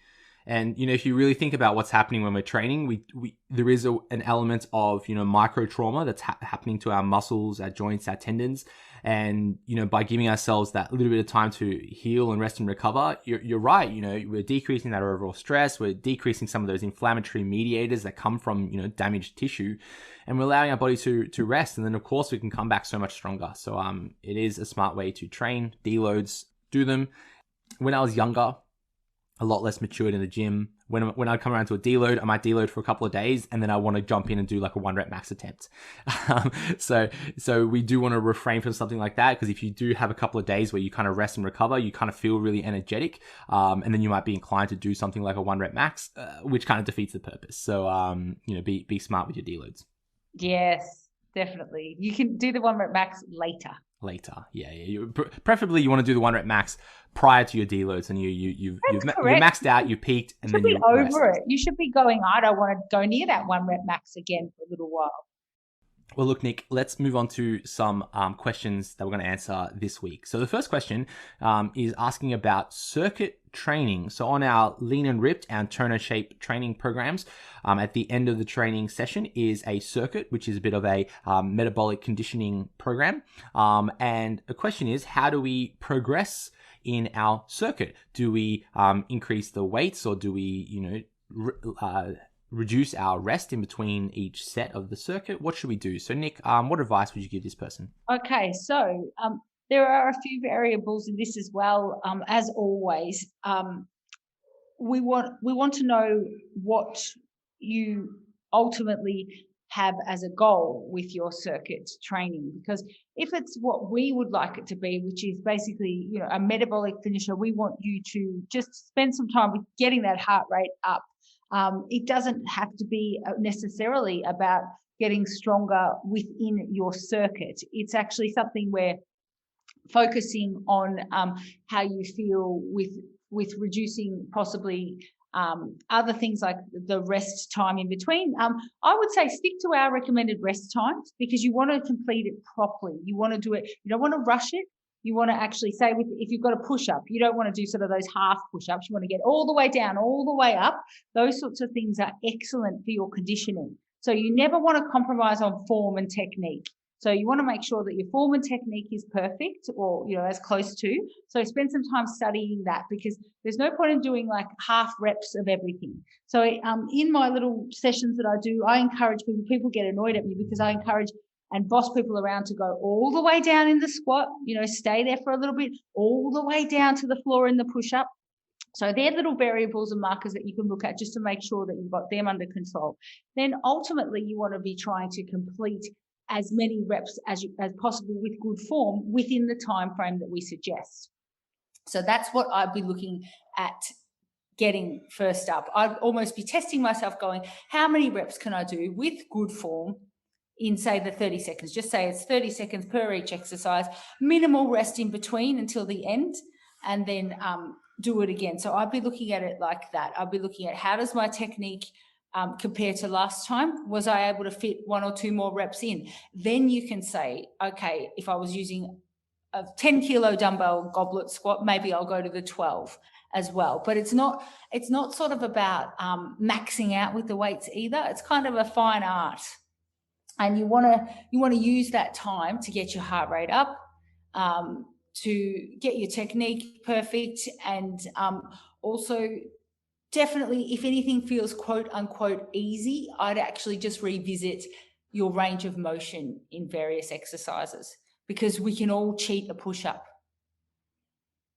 And if you really think about what's happening when we're training, there is an element of micro trauma that's happening to our muscles, our joints, our tendons. And by giving ourselves that little bit of time to heal and rest and recover, you're right. We're decreasing that overall stress. We're decreasing some of those inflammatory mediators that come from damaged tissue, and we're allowing our body to rest. And then of course we can come back so much stronger. So it is a smart way to train. Deloads, do them. When I was younger, a lot less matured in the gym. When I come around to a deload, I might deload for a couple of days, and then I want to jump in and do like a 1 rep max attempt. So we do want to refrain from something like that, because if you do have a couple of days where you kind of rest and recover, you kind of feel really energetic, and then you might be inclined to do something like a 1 rep max, which kind of defeats the purpose. So be smart with your deloads. Yes, definitely. You can do the 1 rep max later. Yeah. Preferably you want to do the 1 rep max prior to your deloads, and you've maxed out, you peaked, and then you're over it. You should be going, I don't want to go near that 1 rep max again for a little while. Well, look, Nick, let's move on to some questions that we're going to answer this week. So the first question is asking about circuit training. So on our Lean and Ripped and Toner Shape training programs, at the end of the training session is a circuit, which is a bit of a metabolic conditioning program. And the question is, how do we progress in our circuit? Do we increase the weights, or do we, reduce our rest in between each set of the circuit? What should we do? So Nick, what advice would you give this person? Okay, so there are a few variables in this as well. As always, we want to know what you ultimately have as a goal with your circuit training. Because if it's what we would like it to be, which is basically, a metabolic finisher, we want you to just spend some time with getting that heart rate up. It doesn't have to be necessarily about getting stronger within your circuit. It's actually something where focusing on how you feel with reducing possibly other things like the rest time in between. I would say stick to our recommended rest times, because you want to complete it properly. You want to do it, you don't want to rush it. You want to actually say, if you've got a push-up, you don't want to do sort of those half push-ups. You want to get all the way down, all the way up. Those sorts of things are excellent for your conditioning. So you never want to compromise on form and technique. So you want to make sure that your form and technique is perfect, or, as close to. So spend some time studying that, because there's no point in doing like half reps of everything. So in my little sessions that I do, I encourage people get annoyed at me because I encourage and boss people around to go all the way down in the squat, stay there for a little bit, all the way down to the floor in the push-up. So they're little variables and markers that you can look at just to make sure that you've got them under control. Then ultimately you want to be trying to complete as many reps as possible with good form within the time frame that we suggest. So that's what I'd be looking at getting first up. I'd almost be testing myself going, how many reps can I do with good form in, say, the 30 seconds? Just say it's 30 seconds per each exercise, minimal rest in between until the end, and then do it again. So I'd be looking at it like that. I'd be looking at, how does my technique compared to last time? Was I able to fit 1 or 2 more reps in? Then you can say, okay, if I was using a 10 kilo dumbbell goblet squat, maybe I'll go to the 12 as well. But it's not sort of about maxing out with the weights either. It's kind of a fine art. And you want to use that time to get your heart rate up, to get your technique perfect, and also definitely, if anything feels quote unquote easy, I'd actually just revisit your range of motion in various exercises, because we can all cheat a push-up.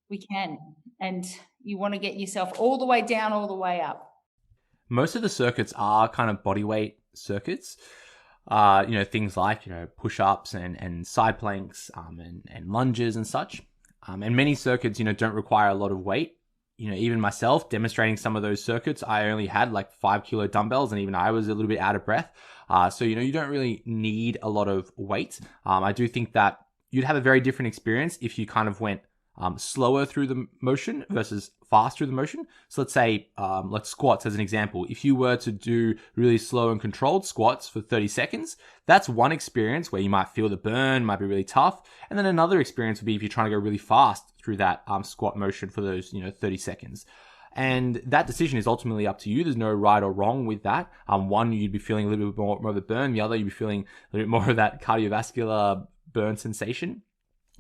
We can. And you want to get yourself all the way down, all the way up. Most of the circuits are kind of body weight circuits. Things like, push-ups and side planks, and lunges and such. And many circuits, don't require a lot of weight. Even myself demonstrating some of those circuits, I only had like 5 kilo dumbbells, and even I was a little bit out of breath. So, you don't really need a lot of weight. I do think that you'd have a very different experience if you kind of went slower through the motion versus fast through the motion. So let's say, let's squats as an example. If you were to do really slow and controlled squats for 30 seconds, that's one experience where you might feel the burn, might be really tough. And then another experience would be if you're trying to go really fast through that squat motion for those, 30 seconds. And that decision is ultimately up to you. There's no right or wrong with that. One, you'd be feeling a little bit more of the burn. The other, you'd be feeling a little bit more of that cardiovascular burn sensation.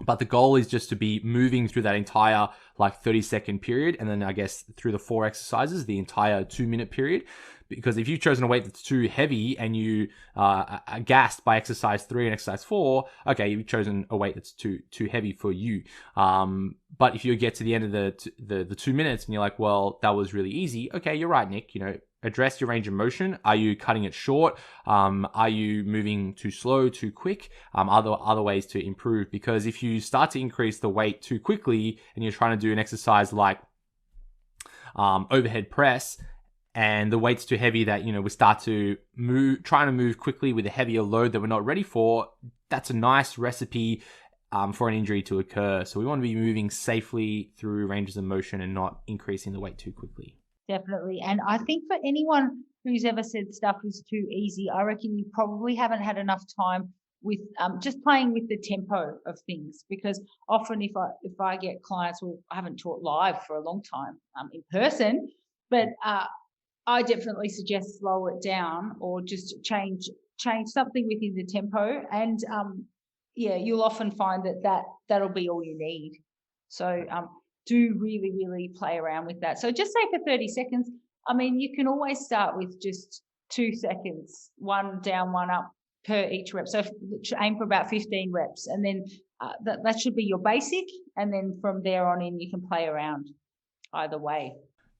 But the goal is just to be moving through that entire 30-second period, and then I guess through the 4 exercises, the entire 2-minute period. Because if you've chosen a weight that's too heavy and you are gassed by exercise 3 and exercise 4, okay, you've chosen a weight that's too heavy for you. But if you get to the end of the 2 minutes and you're like, well, that was really easy. Okay, you're right, Nick. Address your range of motion. Are you cutting it short? Are you moving too slow, too quick? Other ways to improve. Because if you start to increase the weight too quickly and you're trying to do an exercise like overhead press, and the weight's too heavy that, we start to trying to move quickly with a hevier load that we're not ready for, that's a nice recipe for an injury to occur. So we want to be moving safely through ranges of motion and not increasing the weight too quickly. Definitely. And I think for anyone who's ever said stuff is too easy, I reckon you probably haven't had enough time with just playing with the tempo of things. Because often if I get clients, well, I haven't taught live for a long time in person, but I definitely suggest slow it down, or just change something within the tempo. And you'll often find that'll be all you need. So do really, really play around with that. So just say for 30 seconds, you can always start with just 2 seconds, 1 down, 1 up per each rep. So aim for about 15 reps, and then that should be your basic. And then from there on in, you can play around either way.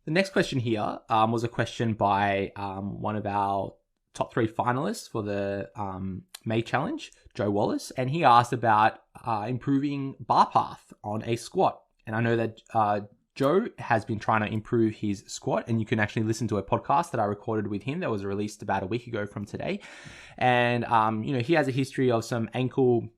The next question here was a question by one of our top 3 finalists for the May Challenge, Joe Wallace, and he asked about improving bar path on a squat. And I know that Joe has been trying to improve his squat, and you can actually listen to a podcast that I recorded with him that was released about a week ago from today. And, he has a history of some ankle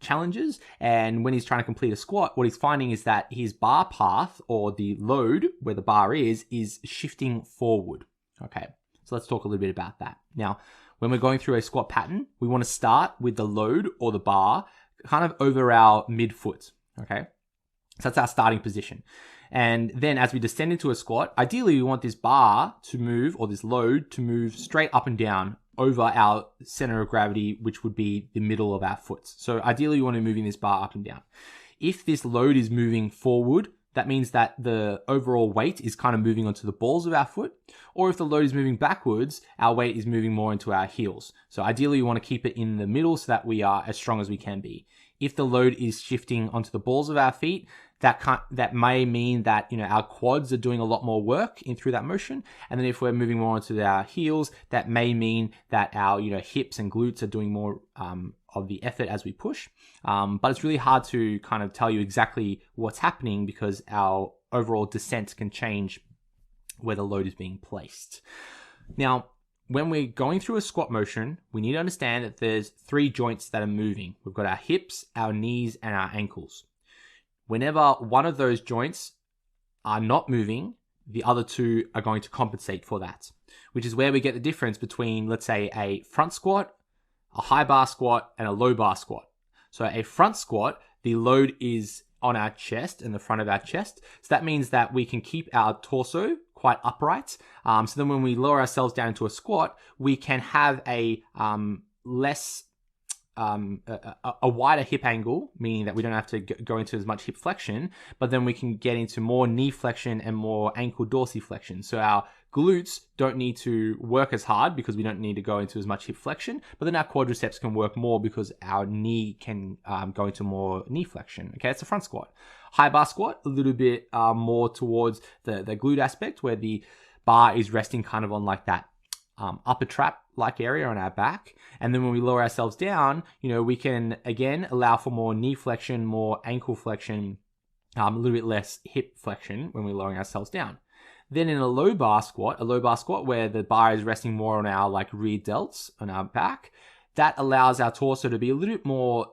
challenges, and when he's trying to complete a squat, what he's finding is that his bar path, or the load where the bar is shifting forward. Okay, so let's talk a little bit about that. Now, when we're going through a squat pattern, we want to start with the load or the bar kind of over our midfoot. Okay, so that's our starting position. And then as we descend into a squat, ideally we want this bar to move, or this load to move straight up and down over our center of gravity, which would be the middle of our foot. So ideally we want to be moving this bar up and down. If this load is moving forward, that means that the overall weight is kind of moving onto the balls of our foot. Or if the load is moving backwards, our weight is moving more into our heels. So ideally, we want to keep it in the middle so that we are as strong as we can be. If the load is shifting onto the balls of our feet, that may mean that our quads are doing a lot more work in through that motion. And then if we're moving more onto our heels, that may mean that our hips and glutes are doing more of the effort as we push. But it's really hard to kind of tell you exactly what's happening because our overall descent can change where the load is being placed. Now, when we're going through a squat motion, we need to understand that there's 3 joints that are moving. We've got our hips, our knees, and our ankles. Whenever one of those joints are not moving, the other 2 are going to compensate for that, which is where we get the difference between, let's say, a front squat, a high bar squat, and a low bar squat. So a front squat, the load is on our chest, in the front of our chest. So that means that we can keep our torso quite upright. So then when we lower ourselves down into a squat, we can have a wider hip angle, meaning that we don't have to go into as much hip flexion, but then we can get into more knee flexion and more ankle dorsiflexion. So our glutes don't need to work as hard because we don't need to go into as much hip flexion, but then our quadriceps can work more because our knee can go into more knee flexion. Okay, it's a front squat. High bar squat, a little bit more towards the glute aspect where the bar is resting kind of on like that upper trap like area on our back. And then when we lower ourselves down, we can again allow for more knee flexion, more ankle flexion, a little bit less hip flexion when we're lowering ourselves down. Then in a low bar squat where the bar is resting more on our like rear delts on our back, that allows our torso to be a little bit more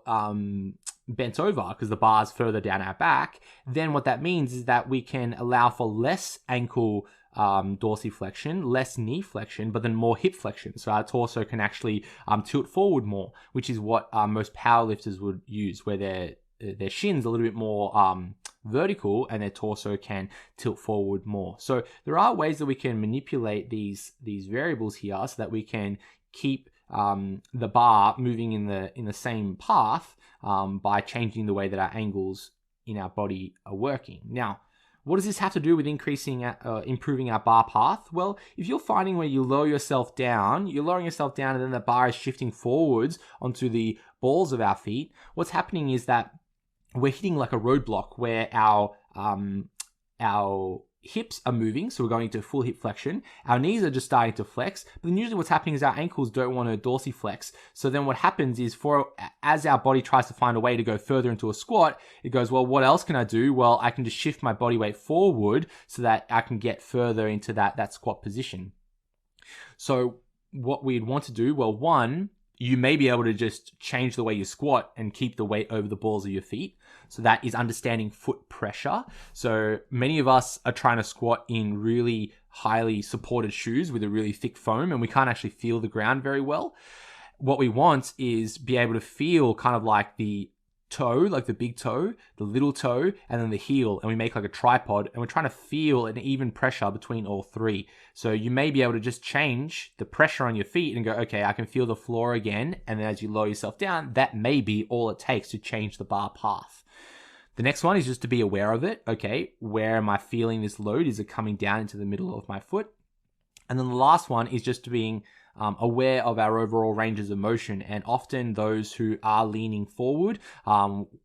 bent over because the bar is further down our back. Then what that means is that we can allow for less ankle dorsiflexion, less knee flexion, but then more hip flexion. So our torso can actually tilt forward more, which is what most powerlifters would use, where their shins a little bit more vertical and their torso can tilt forward more. So there are ways that we can manipulate these variables here so that we can keep the bar moving in the same path by changing the way that our angles in our body are working. Now, what does this have to do with improving our bar path? Well, if you're finding where you lower yourself down, you're lowering yourself down and then the bar is shifting forwards onto the balls of our feet, what's happening is that we're hitting like a roadblock where our hips are moving, so we're going into full hip flexion. Our knees are just starting to flex, but then usually what's happening is our ankles don't want to dorsiflex. So then what happens is as our body tries to find a way to go further into a squat, it goes, well, what else can I do? Well, I can just shift my body weight forward so that I can get further into that squat position. So what we'd want to do, well, one, you may be able to just change the way you squat and keep the weight over the balls of your feet. So that is understanding foot pressure. So many of us are trying to squat in really highly supported shoes with a really thick foam, and we can't actually feel the ground very well. What we want is be able to feel kind of like the toe, like the big toe, the little toe, and then the heel, and we make like a tripod, and we're trying to feel an even pressure between all 3. So you may be able to just change the pressure on your feet and go, okay, I can feel the floor again, and then as you lower yourself down, that may be all it takes to change the bar path. The next one is just to be aware of it. Okay, where am I feeling this load? Is it coming down into the middle of my foot? And then the last one is just being aware of our overall ranges of motion, and often those who are leaning forward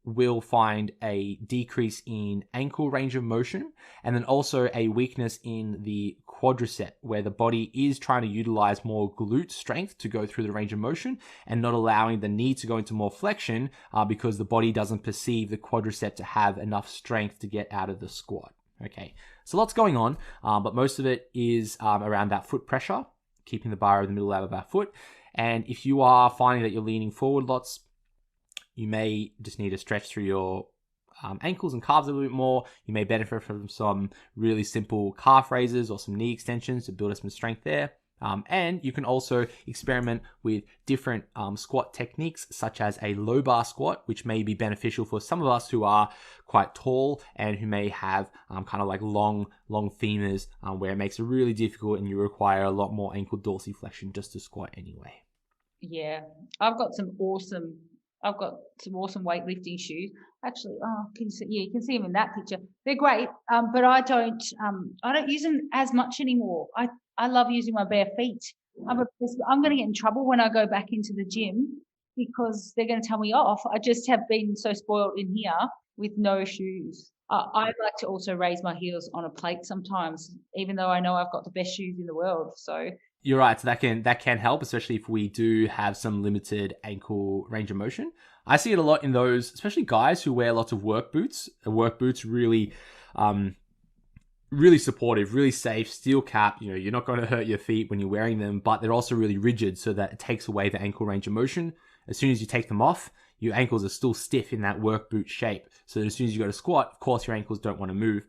will find a decrease in ankle range of motion, and then also a weakness in the quadricep, where the body is trying to utilize more glute strength to go through the range of motion and not allowing the knee to go into more flexion because the body doesn't perceive the quadricep to have enough strength to get out of the squat. Okay, so lots going on, but most of it is around that foot pressure, keeping the bar over the middle of our foot. And if you are finding that you're leaning forward lots, you may just need to stretch through your ankles and calves a little bit more. You may benefit from some really simple calf raises or some knee extensions to build up some strength there. And you can also experiment with different squat techniques, such as a low bar squat, which may be beneficial for some of us who are quite tall and who may have kind of like long femurs, where it makes it really difficult and you require a lot more ankle dorsiflexion just to squat anyway. Yeah, I've got some awesome weightlifting shoes. Actually, you can see them in that picture. They're great, but I don't use them as much anymore. I love using my bare feet. I'm going to get in trouble when I go back into the gym because they're going to tell me off. I just have been so spoiled in here with no shoes. I like to also raise my heels on a plate sometimes, even though I know I've got the best shoes in the world. So you're right. So that can help, especially if we do have some limited ankle range of motion. I see it a lot in those, especially guys who wear lots of work boots. Work boots really supportive, really safe, steel cap. You know, you're not going to hurt your feet when you're wearing them, but they're also really rigid so that it takes away the ankle range of motion. As soon as you take them off, your ankles are still stiff in that work boot shape. So as soon as you go to squat, of course, your ankles don't want to move.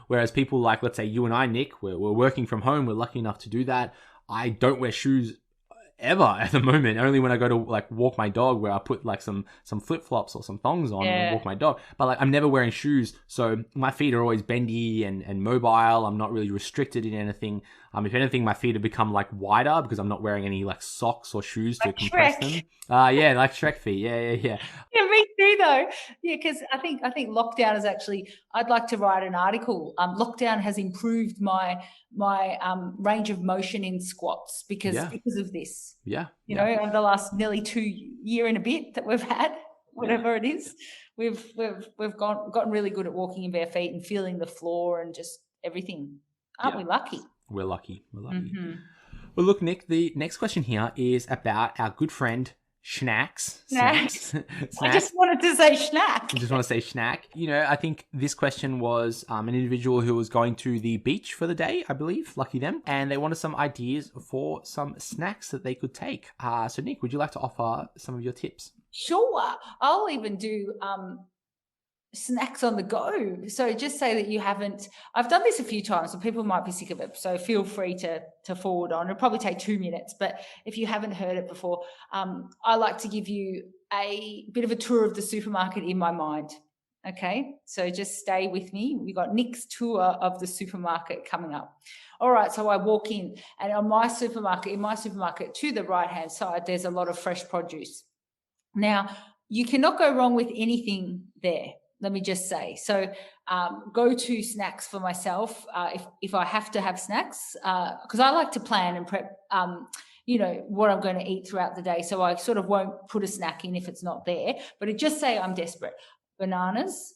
Whereas people like, let's say you and I, Nick, we're working from home. We're lucky enough to do that. I don't wear shoes ever at the moment. Only when I go to like walk my dog, where I put like some flip-flops or some thongs on and walk my dog. But like I'm never wearing shoes, so my feet are always bendy and mobile. I'm not really restricted in anything. If anything, my feet have become like wider because I'm not wearing any like socks or shoes to compress them. Yeah, like Shrek feet. Yeah. Yeah, me too though. Yeah, because I think lockdown is actually. I'd like to write an article. Lockdown has improved my range of motion in squats because of this. Yeah. You know, over the last nearly 2 years and a bit that we've had, whatever it is, we've gotten really good at walking in bare feet and feeling the floor and just everything. Aren't we lucky? We're lucky. Mm-hmm. Well, look, Nick, the next question here is about our good friend Snacks. Snacks. I just wanted to say Snack. You just want to say Snack. You know, I think this question was an individual who was going to the beach for the day, I believe. Lucky them. And they wanted some ideas for some snacks that they could take. So, Nick, would you like to offer some of your tips? Sure. I'll even do snacks on the go. So just say that you haven't. I've done this a few times, so people might be sick of it. So feel free to forward on. It'll probably take 2 minutes, but if you haven't heard it before, I like to give you a bit of a tour of the supermarket in my mind. Okay, so just stay with me. We got Nick's tour of the supermarket coming up. All right, so I walk in, and in my supermarket to the right-hand side, there's a lot of fresh produce. Now, you cannot go wrong with anything there. Let me just say. So go to snacks for myself if I have to have snacks, because I like to plan and prep, what I'm going to eat throughout the day. So I sort of won't put a snack in if it's not there. But it just say I'm desperate. Bananas.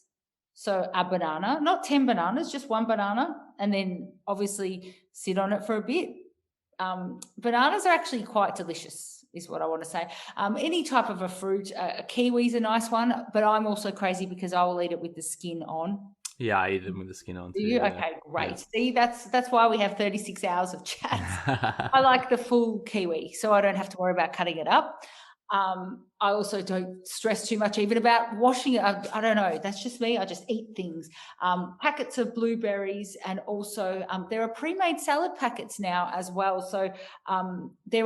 So a banana, not 10 bananas, just one banana. And then obviously sit on it for a bit. Bananas are actually quite delicious, is what I want to say. Any type of a fruit, a kiwi's a nice one, but I'm also crazy because I will eat it with the skin on. Yeah, I eat them with the skin on too. Do you? Yeah. Okay, great. Yeah. See, that's why we have 36 hours of chat. I like the full kiwi, so I don't have to worry about cutting it up. I also don't stress too much even about washing it. I don't know. That's just me. I just eat things. Packets of blueberries, and also there are pre-made salad packets now as well. So they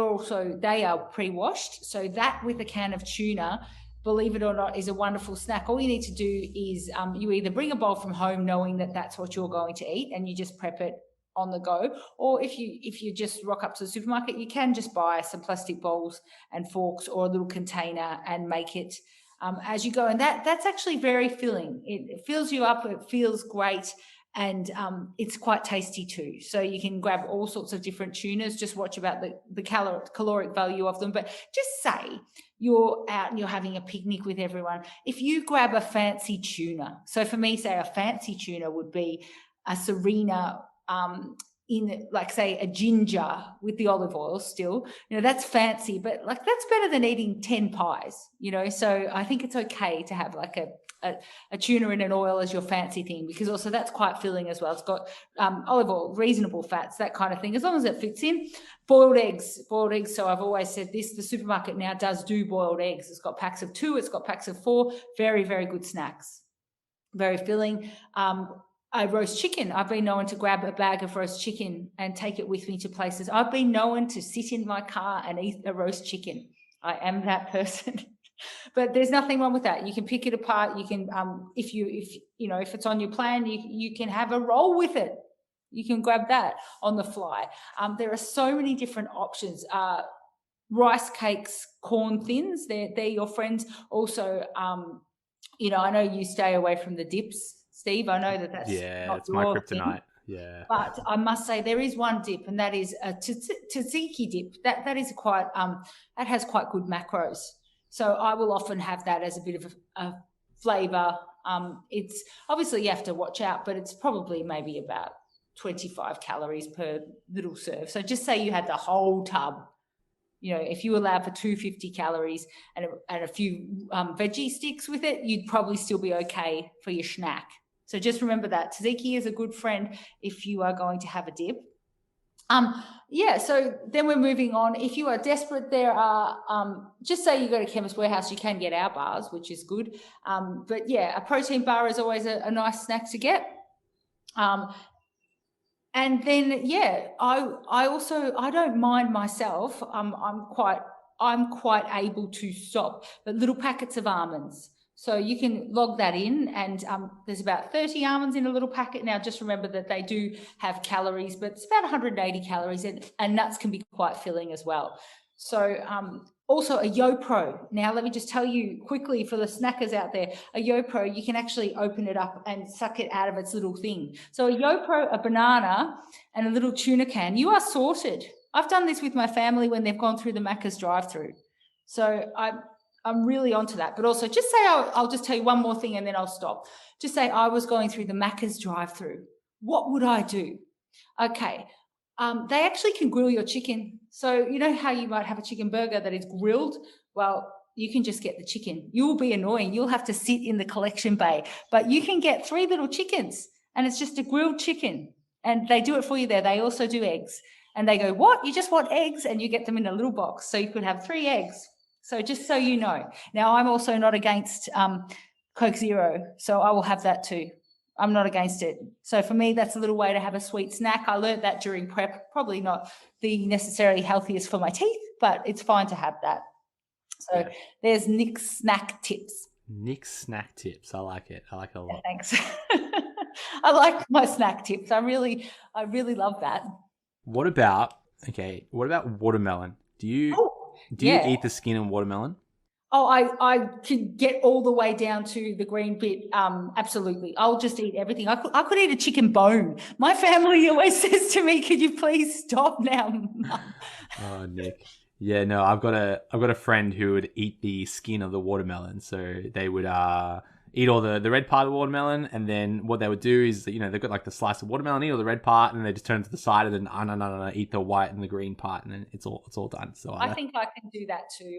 are pre-washed. So that with a can of tuna, believe it or not, is a wonderful snack. All you need to do is you either bring a bowl from home knowing that that's what you're going to eat, and you just prep it on the go, or if you just rock up to the supermarket, you can just buy some plastic bowls and forks or a little container and make it as you go. And that's actually very filling. It fills you up. It feels great. And it's quite tasty too. So you can grab all sorts of different tunas. Just watch about the caloric value of them. But just say you're out and you're having a picnic with everyone. If you grab a fancy tuna, so for me, say a fancy tuna would be a Serena in, like, say, a ginger with the olive oil still, that's fancy, but like that's better than eating 10 pies, so I think it's okay to have like a tuna in an oil as your fancy thing, because also that's quite filling as well. It's got olive oil, reasonable fats, that kind of thing, as long as it fits in. Boiled eggs. So I've always said this, the supermarket now does do boiled eggs. It's got packs of 2, it's got packs of 4, very, very good snacks, very filling. A roast chicken. I've been known to grab a bag of roast chicken and take it with me to places. I've been known to sit in my car and eat a roast chicken. I am that person. But there's nothing wrong with that. You can pick it apart. You can, if it's on your plan, you can have a roll with it. You can grab that on the fly. There are so many different options. Rice cakes, corn thins, they're your friends. Also, I know you stay away from the dips, Steve. I know that's it's my kryptonite thing. Yeah, but I must say there is one dip, and that is a tzatziki dip. That is quite that has quite good macros. So I will often have that as a bit of a flavor. It's obviously you have to watch out, but it's probably maybe about 25 calories per little serve. So just say you had the whole tub. If you allow for 250 calories and a few veggie sticks with it, you'd probably still be okay for your snack. So just remember that tzatziki is a good friend if you are going to have a dip. So then we're moving on. If you are desperate, there are, just say you go to Chemist Warehouse, you can get our bars, which is good. But yeah, a protein bar is always a nice snack to get. And then, I don't mind myself. I'm quite able to stop, but little packets of almonds. So you can log that in, and there's about 30 almonds in a little packet. Now, just remember that they do have calories, but it's about 180 calories, and nuts can be quite filling as well. So also a YoPro. Now, let me just tell you quickly for the snackers out there, a YoPro, you can actually open it up and suck it out of its little thing. So a YoPro, a banana, and a little tuna can, you are sorted. I've done this with my family when they've gone through the Macca's drive-through. So I'm really onto that. But also just say, I'll just tell you one more thing and then I'll stop. Just say I was going through the Macca's drive-through. What would I do? Okay. They actually can grill your chicken. So you know how you might have a chicken burger that is grilled? Well, you can just get the chicken. You'll be annoying. You'll have to sit in the collection bay. But you can get 3 little chickens, and it's just a grilled chicken. And they do it for you there. They also do eggs. And they go, what? You just want eggs? And you get them in a little box. So you could have 3 eggs. So just so you know. Now, I'm also not against Coke Zero, so I will have that too. I'm not against it. So for me, that's a little way to have a sweet snack. I learned that during prep. Probably not the necessarily healthiest for my teeth, but it's fine to have that. So there's Nick's snack tips. Nick's snack tips. I like it. I like it a lot. Yeah, thanks. I like my snack tips. I really love that. What about watermelon? Do you eat the skin in watermelon? Oh, I could get all the way down to the green bit. Absolutely. I'll just eat everything. I could eat a chicken bone. My family always says to me, could you please stop now, Mum? Oh, Nick. Yeah, no, I've got a friend who would eat the skin of the watermelon. So they would eat all the red part of the watermelon, and then what they would do is, they've got like the slice of watermelon, eat all the red part, and they just turn to the side, and then no, eat the white and the green part, and then it's all done. So I think I can do that too.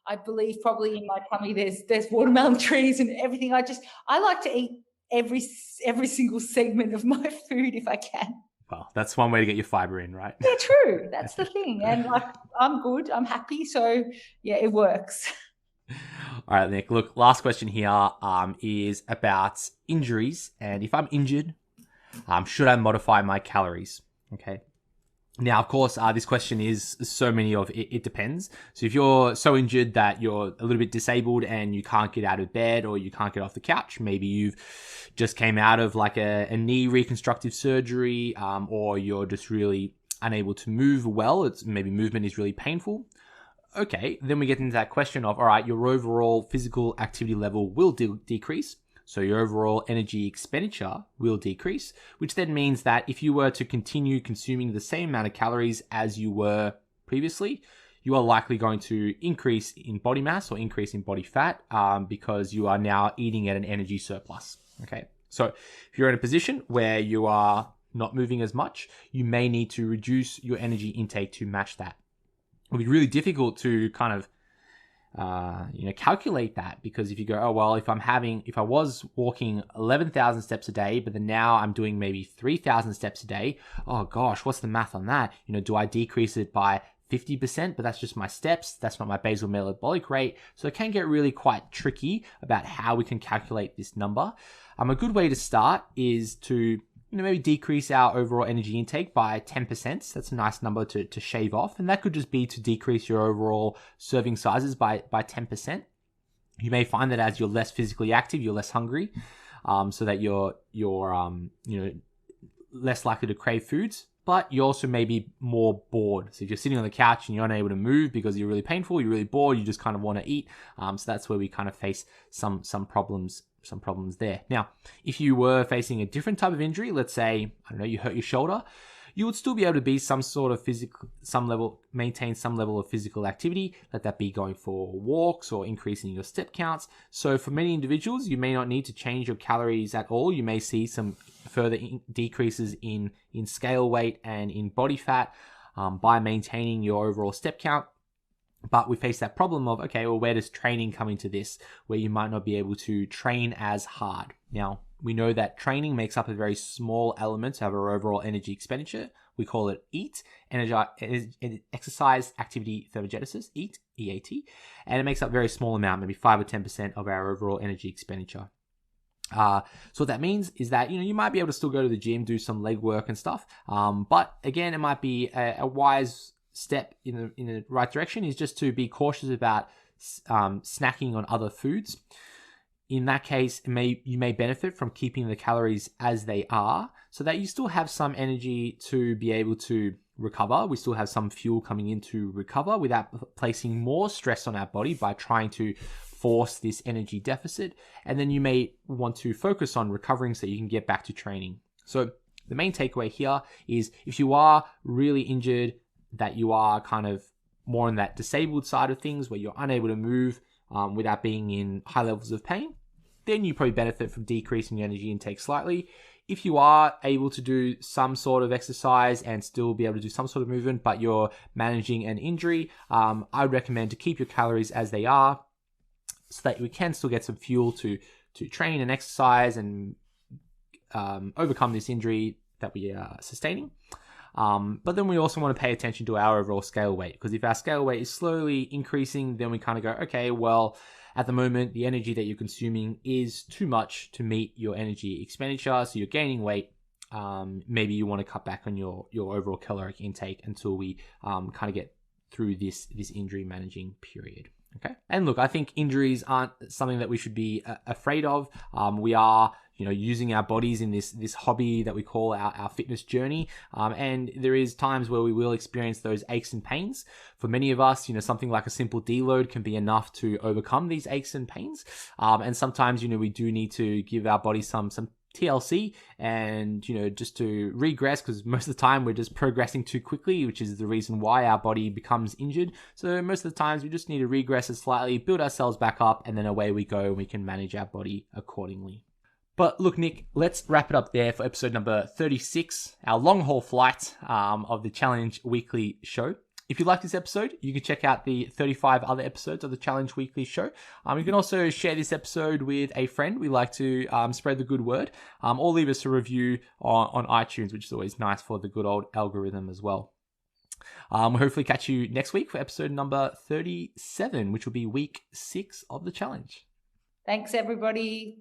I believe probably in my tummy there's watermelon trees and everything. I like to eat every single segment of my food if I can. Well, that's one way to get your fiber in, right? Yeah, true. That's the thing. And I'm good. I'm happy. So yeah, it works. All right, Nick. Look, last question here is about injuries. And if I'm injured, should I modify my calories? Okay. Now, of course, this question is so many of it depends. So if you're so injured that you're a little bit disabled and you can't get out of bed or you can't get off the couch, maybe you've just came out of like a knee reconstructive surgery, or you're just really unable to move well. Maybe movement is really painful. Okay, then we get into that question of, all right, your overall physical activity level will decrease. So your overall energy expenditure will decrease, which then means that if you were to continue consuming the same amount of calories as you were previously, you are likely going to increase in body mass or increase in body fat because you are now eating at an energy surplus. Okay, so if you're in a position where you are not moving as much, you may need to reduce your energy intake to match that. It'll be really difficult to kind of calculate that, because if you go, oh, well, if I was walking 11,000 steps a day, but then now I'm doing maybe 3,000 steps a day, oh gosh, what's the math on that? Do I decrease it by 50%, but that's just my steps. That's not my basal metabolic rate. So it can get really quite tricky about how we can calculate this number. A good way to start is to maybe decrease our overall energy intake by 10%. That's a nice number to shave off. And that could just be to decrease your overall serving sizes by 10%. You may find that as you're less physically active, you're less hungry, so that you're less likely to crave foods. But you also may be more bored. So if you're sitting on the couch and you're unable to move because you're really painful, you're really bored, you just kind of want to eat. So that's where we kind of face some problems there. Now, if you were facing a different type of injury, let's say, I don't know, you hurt your shoulder, you would still be able to be maintain some level of physical activity. Let that be going for walks or increasing your step counts. So for many individuals, you may not need to change your calories at all. You may see some further decreases in scale weight and in body fat by maintaining your overall step count. But we face that problem of, okay, well, where does training come into this, where you might not be able to train as hard? Now, we know that training makes up a very small element of our overall energy expenditure. We call it EAT, exercise activity thermogenesis, EAT, EAT, and it makes up a very small amount, maybe 5 or 10% of our overall energy expenditure. So what that means is that, you might be able to still go to the gym, do some leg work and stuff. But again, it might be a wise step in the right direction is just to be cautious about snacking on other foods. In that case, you may benefit from keeping the calories as they are, so that you still have some energy to be able to recover. We still have some fuel coming in to recover without placing more stress on our body by trying to force this energy deficit. And then you may want to focus on recovering so you can get back to training. So the main takeaway here is, if you are really injured, that you are kind of more on that disabled side of things where you're unable to move without being in high levels of pain, then you probably benefit from decreasing your energy intake slightly. If you are able to do some sort of exercise and still be able to do some sort of movement, but you're managing an injury, I would recommend to keep your calories as they are, so that we can still get some fuel to train and exercise and overcome this injury that we are sustaining. But then we also want to pay attention to our overall scale weight, because if our scale weight is slowly increasing, then we kind of go, okay, well, at the moment, the energy that you're consuming is too much to meet your energy expenditure, so you're gaining weight. Maybe you want to cut back on your overall caloric intake until we kind of get through this injury managing period. Okay. And look, I think injuries aren't something that we should be afraid of. We are, using our bodies in this hobby that we call our fitness journey. And there is times where we will experience those aches and pains. For many of us, something like a simple deload can be enough to overcome these aches and pains. And sometimes, we do need to give our body some TLC and, just to regress, because most of the time we're just progressing too quickly, which is the reason why our body becomes injured. So most of the times we just need to regress it slightly, build ourselves back up, and then away we go, and we can manage our body accordingly. But look, Nick, let's wrap it up there for episode number 36, our long haul flight of the Challenge Weekly show. If you like this episode, you can check out the 35 other episodes of the Challenge Weekly show. You can also share this episode with a friend. We like to spread the good word, or leave us a review on iTunes, which is always nice for the good old algorithm as well. We'll hopefully catch you next week for episode number 37, which will be week 6 of the challenge. Thanks, everybody.